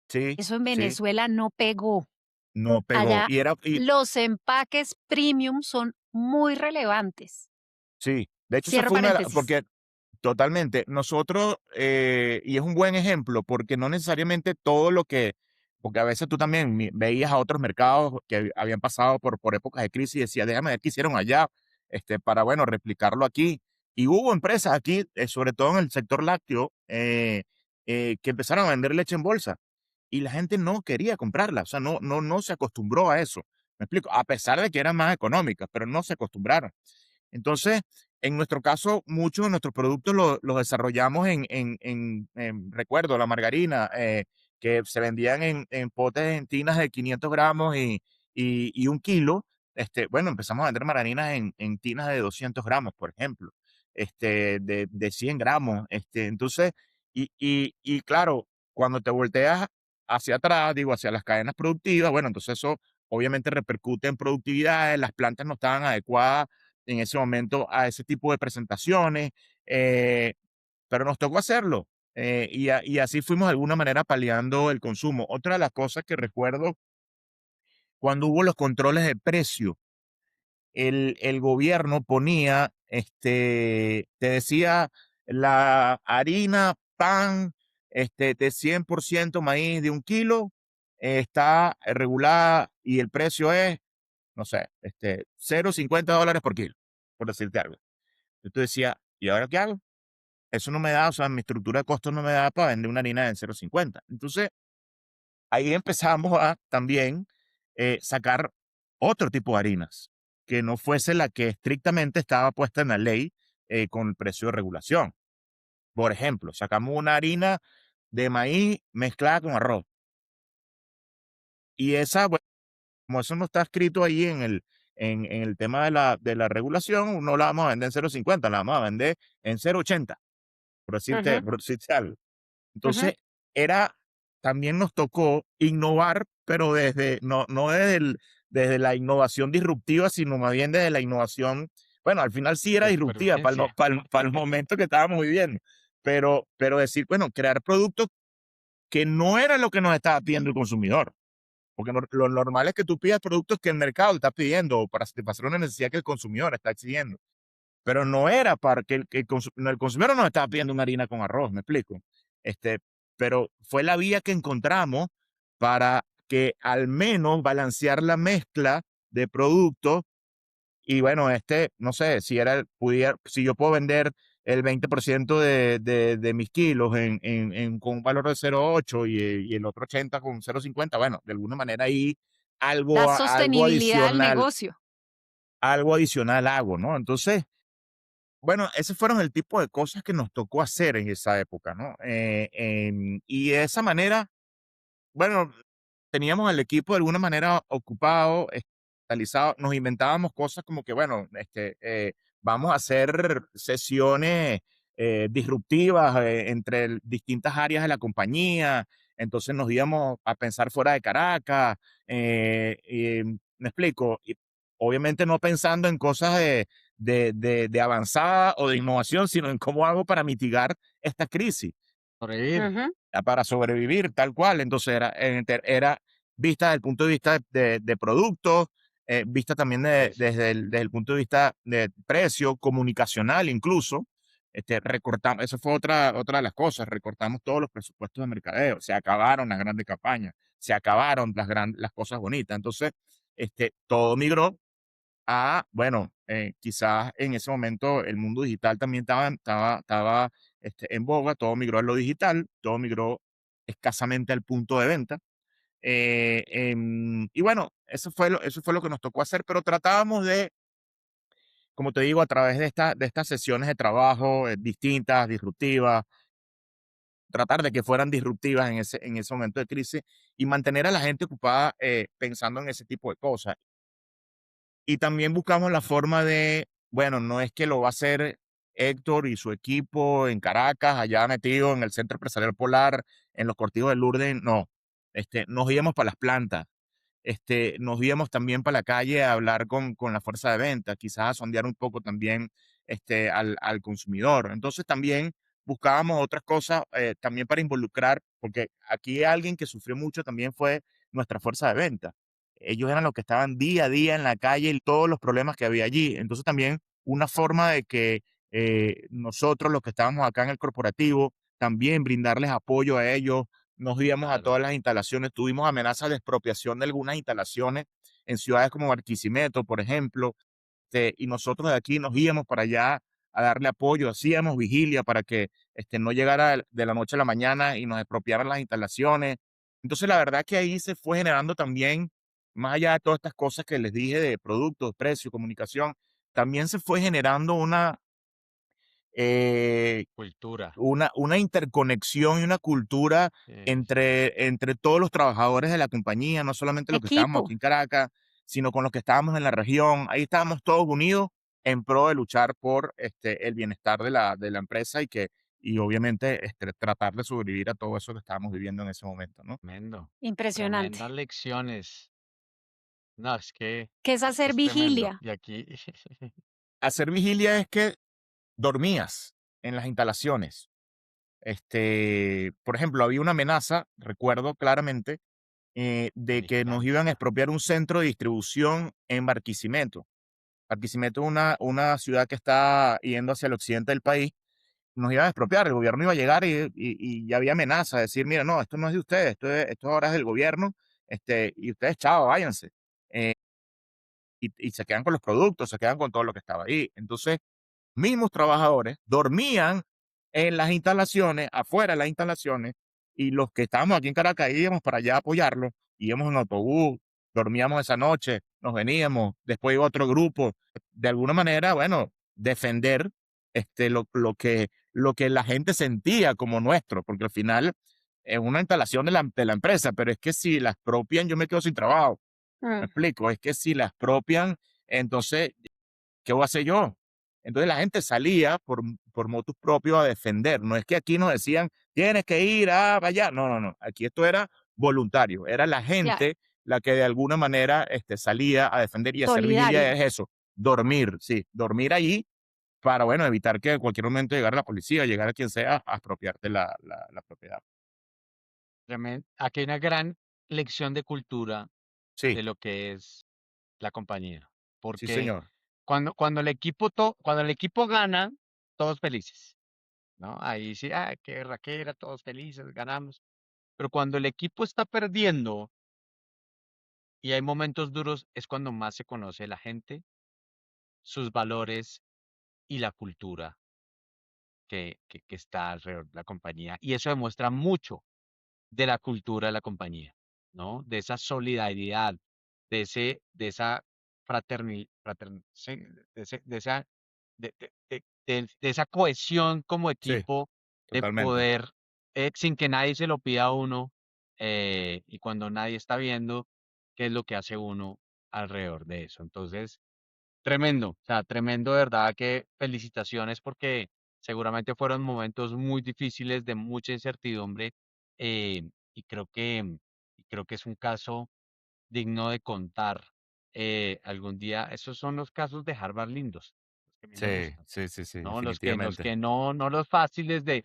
sí, Eso en sí, Venezuela no pegó. no pegó. Allá los empaques premium son muy relevantes. Sí, de hecho, esa Cierro fue paréntesis. porque totalmente, nosotros, y es un buen ejemplo, porque no necesariamente todo lo que porque a veces tú también veías a otros mercados que habían pasado por épocas de crisis y decías, déjame ver qué hicieron allá, para, bueno, replicarlo aquí. Y hubo empresas aquí, sobre todo en el sector lácteo, que empezaron a vender leche en bolsa y la gente no quería comprarla, o sea, no se acostumbró a eso. Me explico, a pesar de que eran más económicas, pero no se acostumbraron. Entonces, en nuestro caso, muchos de nuestros productos los desarrollamos recuerdo, la margarina, que se vendían en potes en tinas de 500 gramos y 1 kilo. Bueno, empezamos a vender margarinas en tinas de 200 gramos, por ejemplo, de 100 gramos. Entonces, y claro, cuando te volteas hacia atrás, digo, hacia las cadenas productivas, bueno, entonces eso obviamente repercute en productividad, las plantas no estaban adecuadas en ese momento a ese tipo de presentaciones, eh, pero nos tocó hacerlo. Y así fuimos de alguna manera paliando el consumo. Otra de las cosas que recuerdo cuando hubo los controles de precio, el gobierno ponía, te decía la harina, pan, de 100% maíz de 1 kilo, está regulada y el precio es, no sé, $0.50 por kilo, por decirte algo. Yo te decía, ¿y ahora qué hago? Eso no me da, o sea, mi estructura de costos no me da para vender una harina en 0.50. Entonces, ahí empezamos a también sacar otro tipo de harinas, que no fuese la que estrictamente estaba puesta en la ley con el precio de regulación. Por ejemplo, sacamos una harina de maíz mezclada con arroz. Y esa, bueno, como eso no está escrito ahí en el tema de la regulación, no la vamos a vender en 0.50, la vamos a vender en 0.80, Ujú, por decirte algo. ujú. Entonces, también nos tocó innovar, pero no desde la innovación disruptiva, sino más bien desde la innovación, bueno, al final sí era De disruptiva supervivencia. para el momento que estábamos viviendo, pero decir, bueno, crear productos que no era lo que nos estaba pidiendo el consumidor. Porque lo normal es que tú pidas productos que el mercado está pidiendo o para satisfacer una necesidad que el consumidor está exigiendo. Pero no era para que no, el consumidor no estaba pidiendo una harina con arroz, ¿me explico? Este, pero fue la vía que encontramos para que al menos balancear la mezcla de productos y bueno, no sé, si yo puedo vender el 20% de mis kilos con un valor de 0.8 y el otro 80 con 0.50, bueno, de alguna manera ahí Da algo sostenibilidad al adicional, negocio. hago, ¿no? Entonces, bueno, esos fueron el tipo de cosas que nos tocó hacer en esa época, ¿no? Y de esa manera, bueno, teníamos al equipo de alguna manera ocupado, especializado, nos inventábamos cosas como que, bueno, vamos a hacer sesiones disruptivas entre distintas áreas de la compañía, entonces nos íbamos a pensar fuera de Caracas, me explico, y obviamente no pensando en cosas de avanzada o de innovación, sino en cómo hago para mitigar esta crisis Sobrevivir. Ujú, para sobrevivir tal cual. Entonces era vista desde el punto de vista de productos, vista también Precio. desde el punto de vista de precio, comunicacional incluso. Recortamos, eso fue otra de las cosas, recortamos todos los presupuestos de mercadeo, se acabaron las grandes campañas, se acabaron las cosas bonitas. Entonces, todo migró bueno, quizás en ese momento el mundo digital también estaba en boga, todo migró a lo digital, todo migró escasamente al punto de venta. Y bueno, eso fue lo que nos tocó hacer, pero tratábamos como te digo, a través de estas sesiones de trabajo distintas, disruptivas, tratar de que fueran disruptivas en ese momento de crisis y mantener a la gente ocupada pensando en ese tipo de cosas. Y también buscamos la forma bueno, no es que lo va a hacer Héctor y su equipo en Caracas, allá metido en el Centro Empresarial Polar, en los Cortijos de Lourdes, no. Nos íbamos para las plantas, nos íbamos también para la calle a hablar con la fuerza de venta, quizás a sondear un poco también al consumidor. Entonces también buscábamos otras cosas también para involucrar, porque aquí alguien que sufrió mucho también fue nuestra fuerza de venta. Ellos eran los que estaban día a día en la calle y todos los problemas que había allí. Entonces también una forma de que nosotros, los que estábamos acá en el corporativo, también brindarles apoyo a ellos nos íbamos a Claro. todas las instalaciones, tuvimos amenazas de expropiación de algunas instalaciones en ciudades como Barquisimeto, por ejemplo, y nosotros de aquí nos íbamos para allá a darle apoyo, hacíamos vigilia para que no llegara de la noche a la mañana y nos expropiaran las instalaciones. Entonces, la verdad que ahí se fue generando también, más allá de todas estas cosas que les dije de productos, precio, comunicación, también se fue generando eh, Cultura. una interconexión y una cultura Sí, sí. entre todos los trabajadores de la compañía, no solamente los que estábamos Equipo. aquí en Caracas, sino con los que estábamos en la región. Ahí estábamos todos unidos en pro de luchar por el bienestar de la empresa y obviamente tratar de sobrevivir a todo eso que estábamos viviendo en ese momento, ¿no? Tremendo. Impresionante. Tremendas lecciones. No, ¿Qué es es que hacer es tremendo. vigilia? Y aquí, Hacer vigilia es que dormías en las instalaciones. Por ejemplo, había una amenaza, recuerdo claramente, de me que nos iban a encanta. expropiar un centro de distribución en Barquisimeto. Barquisimeto es una ciudad que está yendo hacia el occidente del país. Nos iban a expropiar, el gobierno iba a llegar y ya había amenaza de decir, mira, no, esto no es de ustedes, esto ahora es del gobierno, y ustedes, chao, váyanse. Eh, y se quedan con los productos, se quedan con todo lo que estaba ahí. Entonces, mismos trabajadores dormían en las instalaciones, afuera de las instalaciones, y los que estábamos aquí en Caracas íbamos para allá a apoyarlos, íbamos en autobús, dormíamos esa noche, nos veníamos, después iba otro grupo, de alguna manera, bueno, defender lo que la gente sentía como nuestro, porque al final es una instalación de la empresa, pero es que si la expropian, yo me quedo sin trabajo. Me Mm. explico, es que si la expropian, entonces ¿qué voy a hacer yo? Entonces la gente salía por motus propios a defender. No es que aquí nos decían, tienes que ir a allá. No, no, no. Aquí esto era voluntario. Era la Claro, gente la que de alguna manera salía a defender y hacer vigilia solidaria. es eso, dormir, sí, dormir allí para, bueno, evitar que en cualquier momento llegara la policía, llegara quien sea a expropiarte la propiedad. Aquí hay una gran lección de cultura Sí, de lo que es la compañía. sí, Porque señor. cuando el equipo gana, todos felices, ¿no? Ahí sí, qué raquera, todos felices, ganamos. Pero cuando el equipo está perdiendo y hay momentos duros, es cuando más se conoce la gente, sus valores y la cultura que está alrededor de la compañía. Y eso demuestra mucho de la cultura de la compañía, ¿no? De esa solidaridad, de esa sí, de esa, de esa cohesión como Sí, equipo, de totalmente. poder, sin que nadie se lo pida a uno, y cuando nadie está viendo, qué es lo que hace uno alrededor de eso. Entonces, tremendo, o sea, tremendo, de verdad que felicitaciones porque seguramente fueron momentos muy difíciles de mucha incertidumbre, y creo que es un caso digno de contar algún día. Esos son los casos de Harvard lindos, los que a mí me Sí, gustan, sí, sí, sí, ¿no? Los definitivamente. que no, no los fáciles de,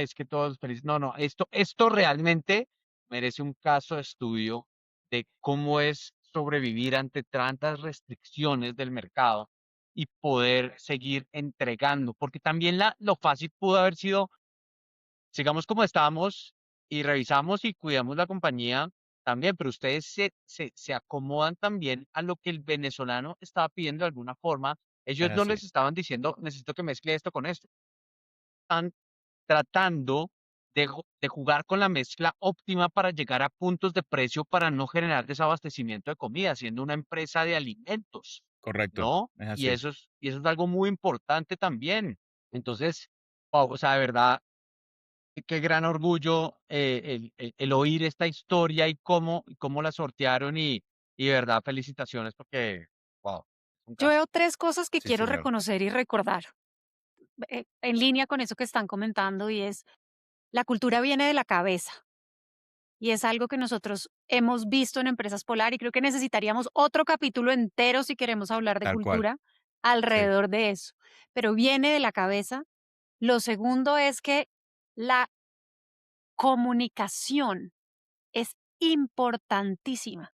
es que todos felices. No, no, esto realmente merece un caso de estudio de cómo es sobrevivir ante tantas restricciones del mercado y poder seguir entregando, porque también lo fácil pudo haber sido, sigamos como estábamos y revisamos y cuidamos la compañía también, pero ustedes se acomodan también a lo que el venezolano estaba pidiendo de alguna forma. Es Ellos no así, les estaban diciendo, necesito que mezcle esto con esto. Están tratando de jugar con la mezcla óptima para llegar a puntos de precio para no generar desabastecimiento de comida, siendo una empresa de alimentos, correcto, ¿no? es Y así. eso es algo muy importante también. Entonces, wao, o sea, de verdad, qué gran orgullo el oír esta historia y cómo la sortearon y de verdad, felicitaciones porque, wow, es un Yo caso. veo tres cosas que Sí, quiero señor. reconocer y recordar, en línea con eso que están comentando, y es, la cultura viene de la cabeza. Y es algo que nosotros hemos visto en Empresas Polar y creo que necesitaríamos otro capítulo entero si queremos hablar de Tal cual. cultura Sí, alrededor de eso. Pero viene de la cabeza. Lo segundo es que la comunicación es importantísima.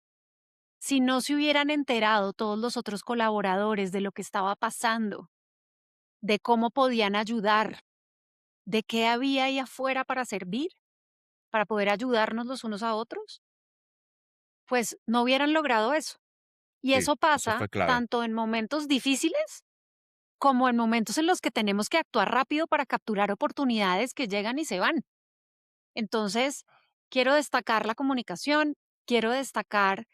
Si no se hubieran enterado todos los otros colaboradores de lo que estaba pasando, de cómo podían ayudar, de qué había ahí afuera para servir, para poder ayudarnos los unos a otros, pues no hubieran logrado eso. Y Sí, eso eso pasa fue clave. tanto en momentos difíciles como en momentos en los que tenemos que actuar rápido para capturar oportunidades que llegan y se van. Entonces, quiero destacar la comunicación, quiero destacar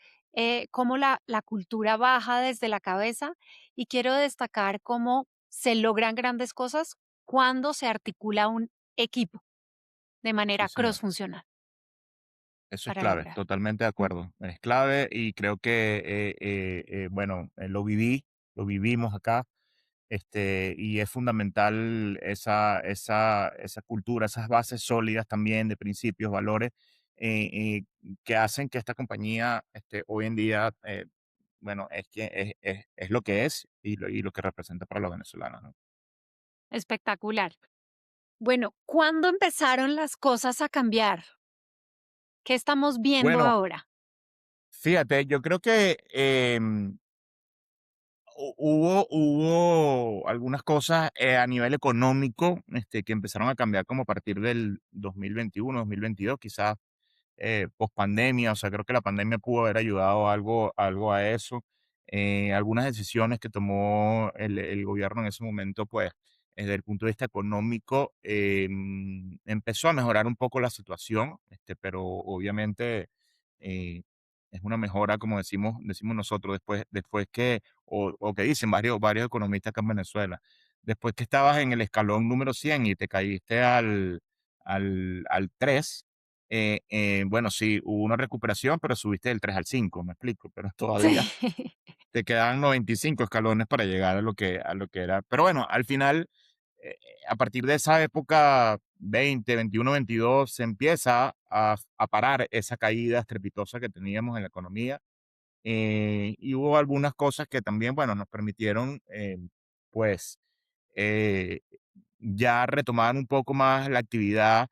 cómo la cultura baja desde la cabeza y quiero destacar cómo se logran grandes cosas cuando se articula un equipo de Sí, manera señor. cross-funcional Eso es para clave, lograr. totalmente de Mm. acuerdo. Es clave y creo que, bueno, lo vivimos acá, y es fundamental esa cultura, esas bases sólidas también de principios, valores, que hacen que esta compañía, hoy en día, bueno, es lo que es y lo que representa para los venezolanos, ¿no? Espectacular. Bueno, ¿cuándo empezaron las cosas a cambiar? ¿Qué estamos viendo Bueno, ahora? fíjate, yo creo que hubo algunas cosas a nivel económico que empezaron a cambiar como a partir del 2021, 2022, quizás post pandemia, o sea, creo que la pandemia pudo haber ayudado algo a eso. Algunas decisiones que tomó el gobierno en ese momento, pues, desde el punto de vista económico, empezó a mejorar un poco la situación, pero obviamente eh, es una mejora, como decimos nosotros, después que, o que dicen varios economistas acá en Venezuela, después que estabas en el escalón número 100 y te caíste al 3, bueno, sí, hubo una recuperación, pero subiste del 3 al 5, me explico, pero todavía Sí. te quedan 95 escalones para llegar a lo que era. Pero bueno, al final, a partir de esa época, 20, 21, 22, se empieza a parar esa caída estrepitosa que teníamos en la economía. Y hubo algunas cosas que también, bueno, nos permitieron, pues, eh, ya retomar un poco más la actividad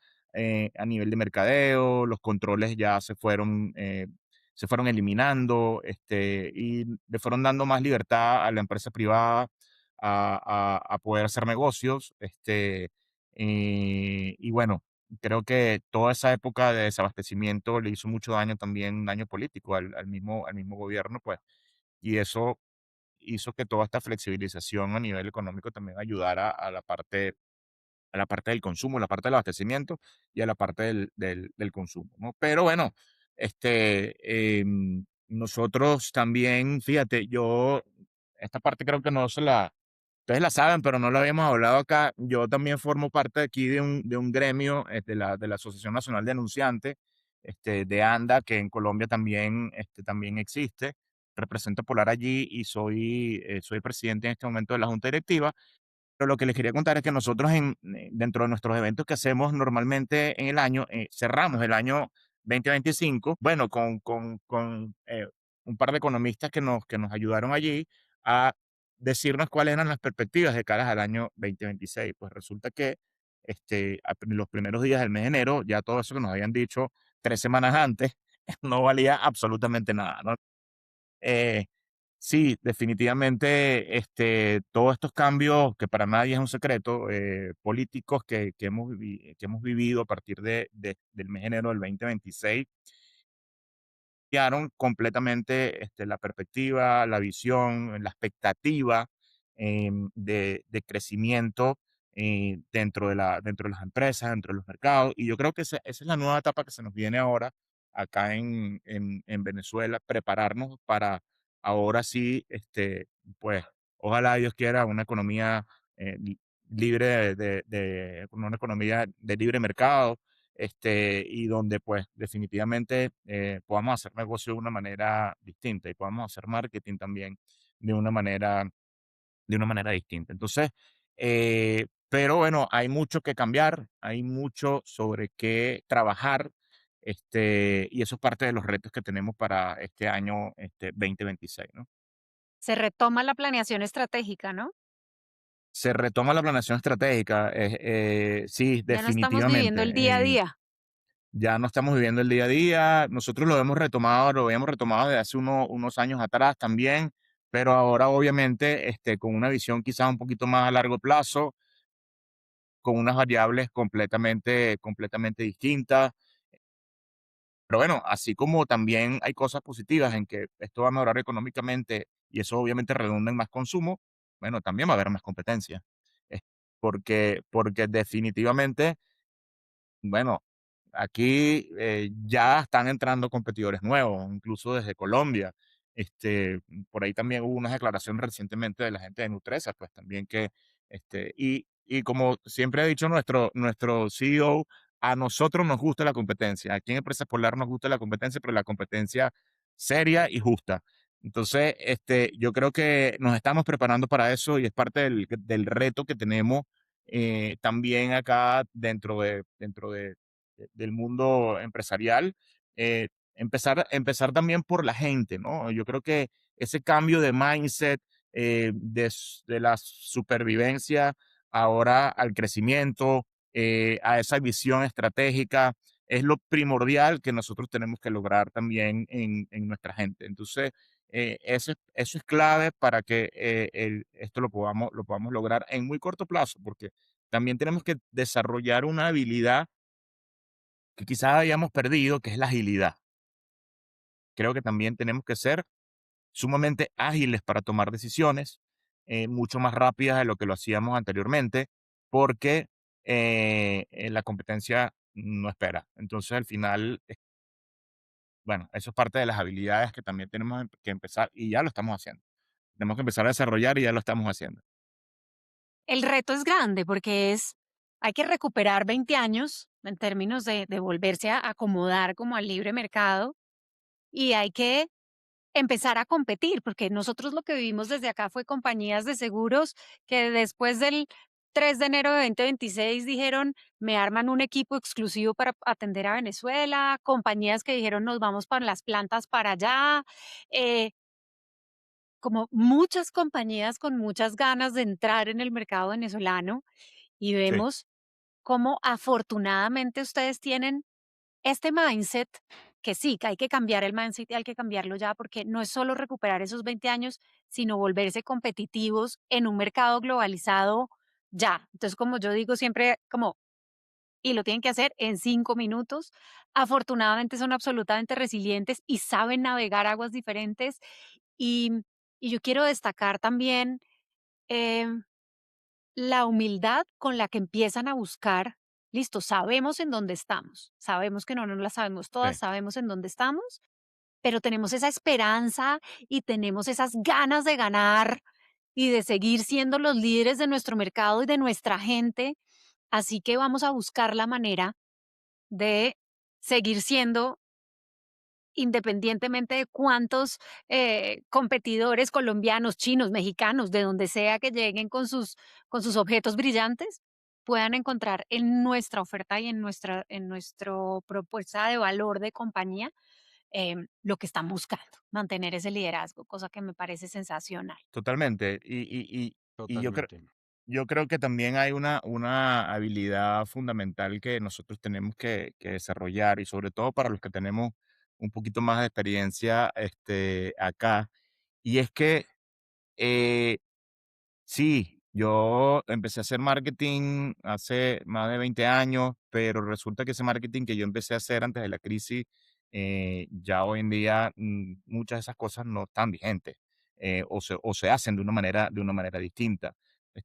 a nivel de mercadeo, los controles ya se fueron eliminando, y le fueron dando más libertad a la empresa privada a poder hacer negocios, y bueno, creo que toda esa época de desabastecimiento le hizo mucho daño también, daño político al mismo gobierno, pues, y eso hizo que toda esta flexibilización a nivel económico también ayudara a la parte del consumo, la parte del abastecimiento y a la parte del consumo, ¿no? Pero bueno, nosotros también, fíjate, esta parte creo que no ustedes la saben, pero no lo habíamos hablado acá. Yo también formo parte aquí de un gremio de la Asociación Nacional de Anunciantes, de ANDA, que en Colombia también existe. Represento a Polar allí y soy presidente en este momento de la Junta Directiva. Pero lo que les quería contar es que nosotros dentro de nuestros eventos que hacemos normalmente en el año, cerramos el año 2025, bueno, con un par de economistas que nos ayudaron allí a decirnos cuáles eran las perspectivas de cara al año 2026. Pues resulta que los primeros días del mes de enero, ya todo eso que nos habían dicho 3 semanas antes, no valía absolutamente nada, ¿no? Eh, sí, definitivamente, todos estos cambios, que para nadie es un secreto, políticos que hemos vivido a partir del mes de enero del 2026, cambiaron completamente la perspectiva, la visión, la expectativa de crecimiento dentro de las empresas, dentro de los mercados. Y yo creo que esa es la nueva etapa que se nos viene ahora acá en Venezuela, prepararnos para ahora sí, pues ojalá Dios quiera una economía libre una economía de libre mercado, y donde pues definitivamente podamos hacer negocio de una manera distinta y podamos hacer marketing también de una manera, de una manera distinta. Entonces, pero bueno, hay mucho que cambiar, hay mucho sobre qué trabajar, y eso es parte de los retos que tenemos para este año 2026, ¿no? Se retoma la planeación estratégica, ¿no? Se retoma la planeación estratégica, sí, Ya no estamos viviendo el día a definitivamente. día. Ya no estamos viviendo el día a día. Nosotros lo habíamos retomado desde hace unos años atrás también, pero ahora obviamente con una visión quizás un poquito más a largo plazo, con unas variables completamente distintas. Pero bueno, así como también hay cosas positivas en que esto va a mejorar económicamente y eso obviamente redunda en más consumo, bueno, también va a haber más competencia. Es porque definitivamente, bueno, aquí ya están entrando competidores nuevos, incluso desde Colombia. Por ahí también hubo una declaración recientemente de la gente de Nutresa, pues también que, y como siempre ha dicho nuestro CEO, a nosotros nos gusta la competencia. Aquí en Empresas Polar nos gusta la competencia, pero la competencia seria y justa. Entonces, yo creo que nos estamos preparando para eso y es parte del reto que tenemos también acá del mundo empresarial, empezar también por la gente, ¿no? Yo creo que ese cambio de mindset de la supervivencia ahora al crecimiento, a esa visión estratégica, es lo primordial que nosotros tenemos que lograr también en nuestra gente. Entonces, eso es clave para que esto lo podamos lograr en muy corto plazo, porque también tenemos que desarrollar una habilidad que quizás hayamos perdido, que es la agilidad. Creo que también tenemos que ser sumamente ágiles para tomar decisiones, mucho más rápidas de lo que lo hacíamos anteriormente, porque la competencia no espera. Entonces, al final, bueno, eso es parte de las habilidades que también tenemos que empezar y ya lo estamos haciendo. Tenemos que empezar a desarrollar y ya lo estamos haciendo. El reto es grande porque hay que recuperar 20 años en términos de volverse a acomodar como al libre mercado y hay que empezar a competir, porque nosotros lo que vivimos desde acá fue compañías de seguros que después del 3 de enero de 2026 dijeron, me arman un equipo exclusivo para atender a Venezuela, compañías que dijeron, nos vamos para las plantas para allá, eh, como muchas compañías con muchas ganas de entrar en el mercado venezolano y Sí, vemos cómo afortunadamente ustedes tienen este mindset, que sí, que hay que cambiar el mindset y hay que cambiarlo ya, porque no es solo recuperar esos 20 años, sino volverse competitivos en un mercado globalizado ya. Entonces, como yo digo siempre, y lo tienen que hacer en 5 minutos. Afortunadamente son absolutamente resilientes y saben navegar aguas diferentes. Y, y yo quiero destacar también em, la humildad con la que empiezan a buscar, listo, sabemos en dónde estamos, sabemos que no nos la sabemos todas, sí, sabemos en dónde estamos, pero tenemos esa esperanza y tenemos esas ganas de ganar y de seguir siendo los líderes de nuestro mercado y de nuestra gente. Así que vamos a buscar la manera de seguir siendo, independientemente de cuántos competidores colombianos, chinos, mexicanos, de donde sea que lleguen con sus objetos brillantes, puedan encontrar en nuestra oferta y en nuestra propuesta de valor de compañía lo que están buscando, mantener ese liderazgo, cosa que me parece sensacional. totalmente. Y Totalmente. yo creo que también hay una habilidad fundamental que nosotros tenemos que desarrollar y sobre todo para los que tenemos un poquito más de experiencia acá. Y es que eh, sí, yo empecé a hacer marketing hace más de 20 años, pero resulta que ese marketing que yo empecé a hacer antes de la crisis, ya hoy en día muchas de esas cosas no están vigentes o se hacen de una manera distinta.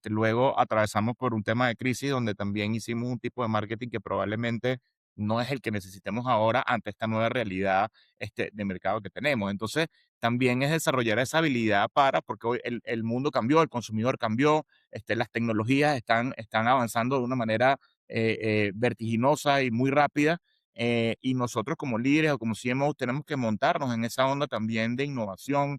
Luego atravesamos por un tema de crisis donde también hicimos un tipo de marketing que probablemente no es el que necesitemos ahora ante esta nueva realidad de mercado que tenemos. Entonces, también es desarrollar esa habilidad porque hoy el mundo cambió, el consumidor cambió, las tecnologías están avanzando de una manera vertiginosa y muy rápida, y nosotros como líderes o como CMO tenemos que montarnos en esa onda también de innovación,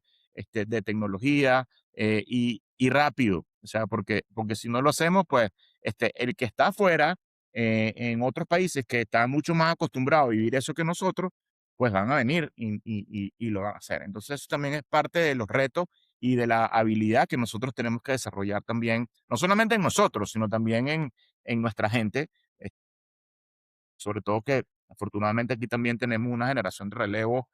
de tecnología y rápido, o sea, porque si no lo hacemos, pues el que está afuera, en otros países que están mucho más acostumbrados a vivir eso que nosotros, pues van a venir y lo van a hacer. Entonces, eso también es parte de los retos y de la habilidad que nosotros tenemos que desarrollar también, no solamente en nosotros, sino también en nuestra gente, eh, sobre todo que afortunadamente aquí también tenemos una generación de relevo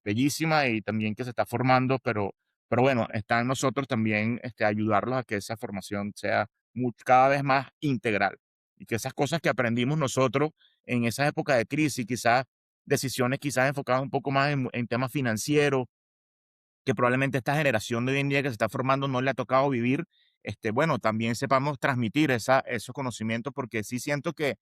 bellísima y también que se está formando, pero bueno, está en nosotros también ayudarlos a que esa formación sea cada vez más integral y que esas cosas que aprendimos nosotros en esa época de crisis, quizás decisiones quizás enfocadas un poco más en temas financieros, que probablemente esta generación de hoy en día que se está formando no le ha tocado vivir, bueno, también sepamos transmitir esos conocimientos, porque sí siento que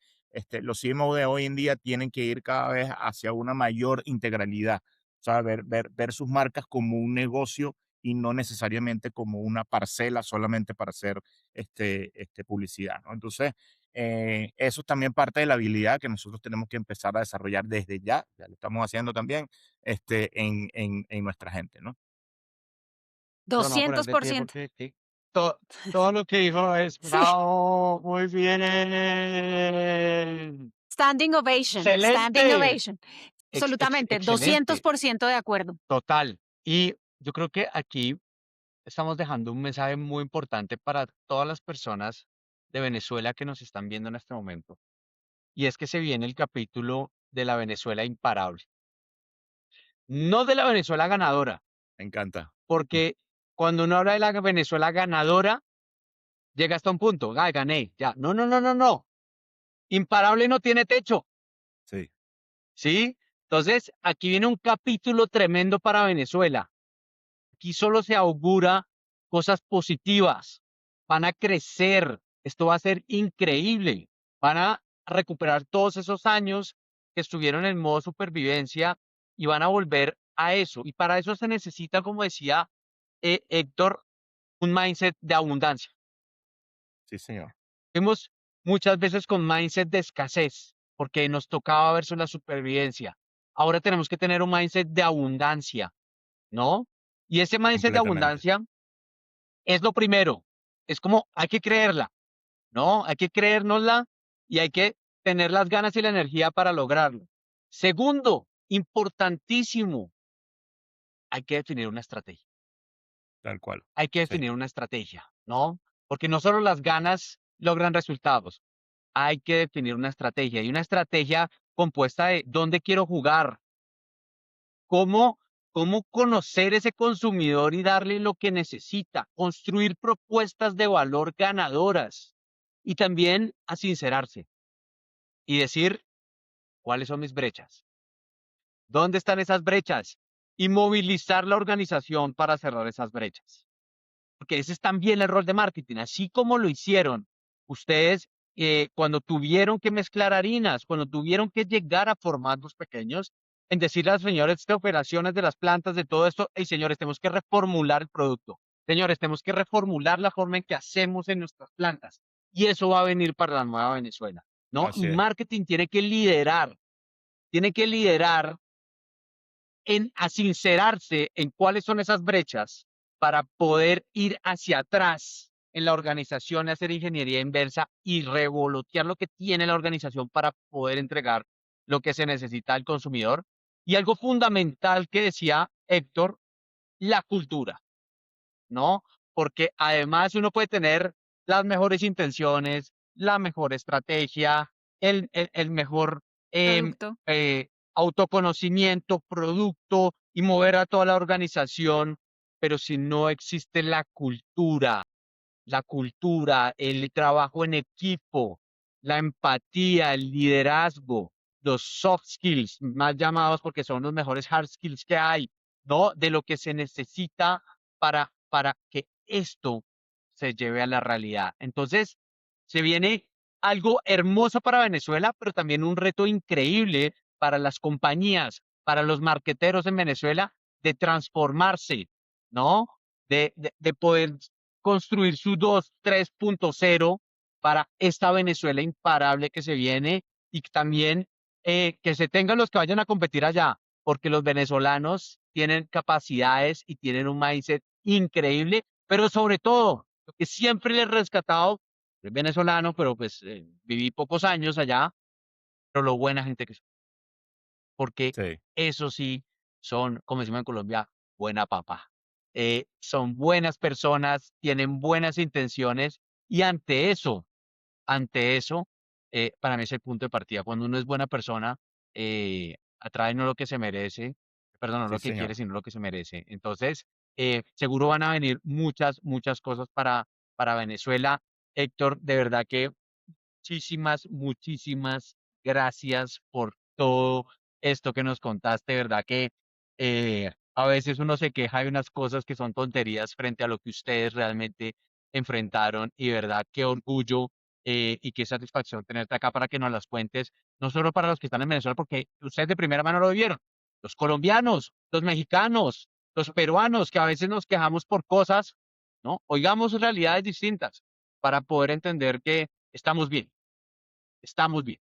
los CMO de hoy en día tienen que ir cada vez hacia una mayor integralidad, o sea, ver sus marcas como un negocio y no necesariamente como una parcela solamente para hacer publicidad, ¿no? Entonces, eso es también parte de la habilidad que nosotros tenemos que empezar a desarrollar desde ya lo estamos haciendo también en nuestra gente, ¿no? Yo me voy a poner de pie 200%. porque sí, todo lo que dijo es Sí. bravo, muy bien. Standing ovation, standing Excelente. ovation. Absolutamente, Excelente. 200% de acuerdo. Total. Y yo creo que aquí estamos dejando un mensaje muy importante para todas las personas de Venezuela que nos están viendo en este momento. Y es que se viene el capítulo de la Venezuela imparable. No de la Venezuela ganadora, Me encanta. porque cuando uno habla de la Venezuela ganadora, llega hasta un punto, "Ay, gané, ya". No, no, no, no, no. Imparable no tiene techo, Sí, ¿sí? Entonces, aquí viene un capítulo tremendo para Venezuela. Aquí solo se augura cosas positivas. Van a crecer. Esto va a ser increíble. Van a recuperar todos esos años que estuvieron en modo supervivencia y van a volver a eso. Y para eso se necesita, como decía Héctor, un mindset de abundancia. sí, señor. Vemos muchas veces con mindset de escasez, porque nos tocaba versus la supervivencia. Ahora tenemos que tener un mindset de abundancia, ¿no? Y ese mindset de Completamente. abundancia es lo primero. Es como hay que creerla, ¿no? Hay que creérnosla y hay que tener las ganas y la energía para lograrlo. Segundo, importantísimo, hay que definir una estrategia. Tal cual. Hay que Sí, definir una estrategia, ¿no? Porque no solo las ganas logran resultados, hay que definir una estrategia y una estrategia compuesta de dónde quiero jugar, cómo, cómo conocer ese consumidor y darle lo que necesita, construir propuestas de valor ganadoras y también a sincerarse y decir cuáles son mis brechas, dónde están esas brechas y movilizar la organización para cerrar esas brechas. Porque ese es también el rol de marketing, así como lo hicieron ustedes cuando tuvieron que mezclar harinas, cuando tuvieron que llegar a formatos pequeños, en decirle a los señores de operaciones de las plantas, de todo esto, hey, señores, tenemos que reformular el producto, señores, tenemos que reformular la forma en que hacemos en nuestras plantas, y eso va a venir para la nueva Venezuela, ¿no? Y así es. marketing tiene que liderar en a sincerarse en cuáles son esas brechas para poder ir hacia atrás en la organización, hacer ingeniería inversa y revolotear lo que tiene la organización para poder entregar lo que se necesita al consumidor. Y algo fundamental que decía Héctor, la cultura, ¿no? Porque además uno puede tener las mejores intenciones, la mejor estrategia, el mejor em, Producto. autoconocimiento, producto y mover a toda la organización, pero si no existe la cultura, el trabajo en equipo, la empatía, el liderazgo, los soft skills, más llamados porque son los mejores hard skills que hay, ¿no? De lo que se necesita para que esto se lleve a la realidad. Entonces, se viene algo hermoso para Venezuela, pero también un reto increíble para las compañías, para los marqueteros en Venezuela, de transformarse, ¿no? De poder construir su 2, 3.0 para esta Venezuela imparable que se viene y también que se tengan los que vayan a competir allá, porque los venezolanos tienen capacidades y tienen un mindset increíble, pero sobre todo, lo que siempre les he rescatado, soy venezolano, pero pues viví pocos años allá, pero lo buena gente que son, porque Sí, eso sí son, como decimos en Colombia, buena papa. Son buenas personas, tienen buenas intenciones y ante eso, para mí es el punto de partida. Cuando uno es buena persona, atrae no lo que se merece, perdón, no sí, lo que señor. quiere, sino lo que se merece. Entonces, seguro van a venir muchas, muchas cosas para Venezuela. Héctor, de verdad que muchísimas, muchísimas gracias por todo esto que nos contaste, ¿verdad? Que a veces uno se queja de unas cosas que son tonterías frente a lo que ustedes realmente enfrentaron y, ¿verdad? Qué orgullo y qué satisfacción tenerte acá para que nos las cuentes, no solo para los que están en Venezuela, porque ustedes de primera mano lo vivieron, los colombianos, los mexicanos, los peruanos, que a veces nos quejamos por cosas, ¿no? Oigamos realidades distintas para poder entender que estamos bien, estamos bien.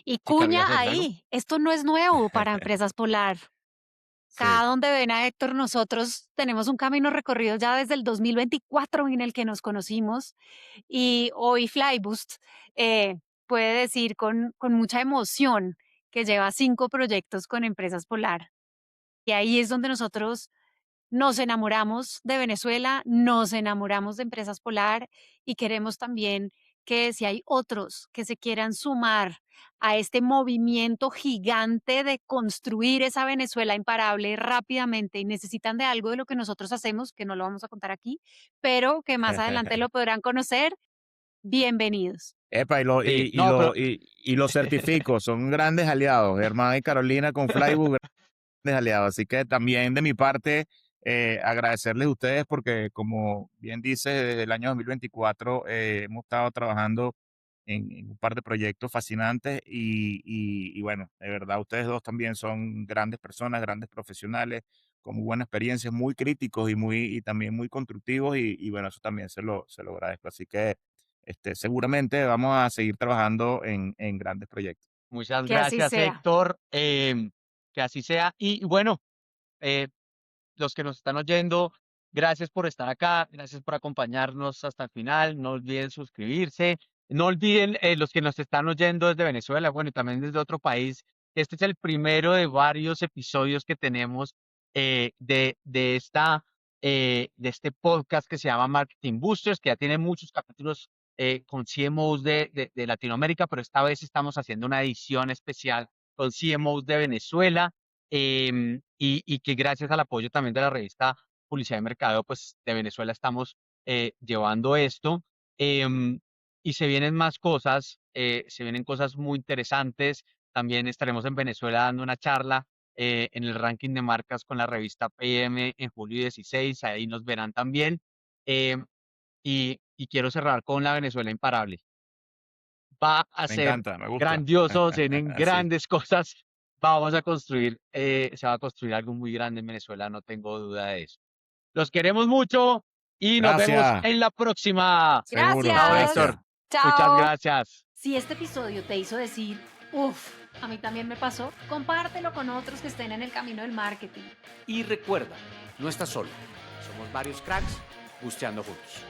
Y Sí, Carol, ¿ibas a cuña decir algo? ahí, esto no es nuevo para Empresas Polar. Sí. Cada donde ven a Héctor, nosotros tenemos un camino recorrido ya desde el 2024 en el que nos conocimos y hoy Flyboost puede decir con mucha emoción que lleva 5 proyectos con Empresas Polar. Y ahí es donde nosotros nos enamoramos de Venezuela, nos enamoramos de Empresas Polar y queremos también que si hay otros que se quieran sumar a este movimiento gigante de construir esa Venezuela imparable rápidamente y necesitan de algo de lo que nosotros hacemos, que no lo vamos a contar aquí, pero que más adelante lo podrán conocer, bienvenidos. Epa, y lo, Sí, no, pero y lo certifico, son grandes aliados, Germán y Carolina con Flybook, grandes aliados. Así que también de mi parte, agradecerles a ustedes porque, como bien dice, desde el año 2024 hemos estado trabajando en un par de proyectos fascinantes y bueno, de verdad, ustedes dos también son grandes personas, grandes profesionales, con muy buena experiencia, muy críticos y también muy constructivos y bueno, eso también se lo agradezco. Así que seguramente vamos a seguir trabajando en grandes proyectos. muchas Que así gracias, sea. Héctor. Que así sea. Y bueno, eh, los que nos están oyendo, gracias por estar acá, gracias por acompañarnos hasta el final. No olviden suscribirse. No olviden los que nos están oyendo desde Venezuela, bueno, y también desde otro país. Este es el primero de varios episodios que tenemos de este podcast que se llama Marketing Boosters, que ya tiene muchos capítulos con CMOs de Latinoamérica, pero esta vez estamos haciendo una edición especial con CMOs de Venezuela y que gracias al apoyo también de la revista Publicidad y Mercadeo, pues de Venezuela estamos llevando esto. em, y se vienen más cosas, se vienen cosas muy interesantes. También estaremos en Venezuela dando una charla en el ranking de marcas con la revista PM en julio 16, ahí nos verán también. em, y quiero cerrar con la Venezuela imparable. Va a Me ser encanta, me gusta. grandioso, se vienen Así. grandes cosas. Vamos a construir, se va a construir algo muy grande en Venezuela, no tengo duda de eso. Los queremos mucho y nos vemos Gracias, en la próxima. seguro, Chao, Gracias. Héctor. gracias. Muchas Chao. gracias. Si este episodio te hizo decir, uff, a mí también me pasó, compártelo con otros que estén en el camino del marketing. Y recuerda, no estás solo. Somos varios cracks busteando juntos.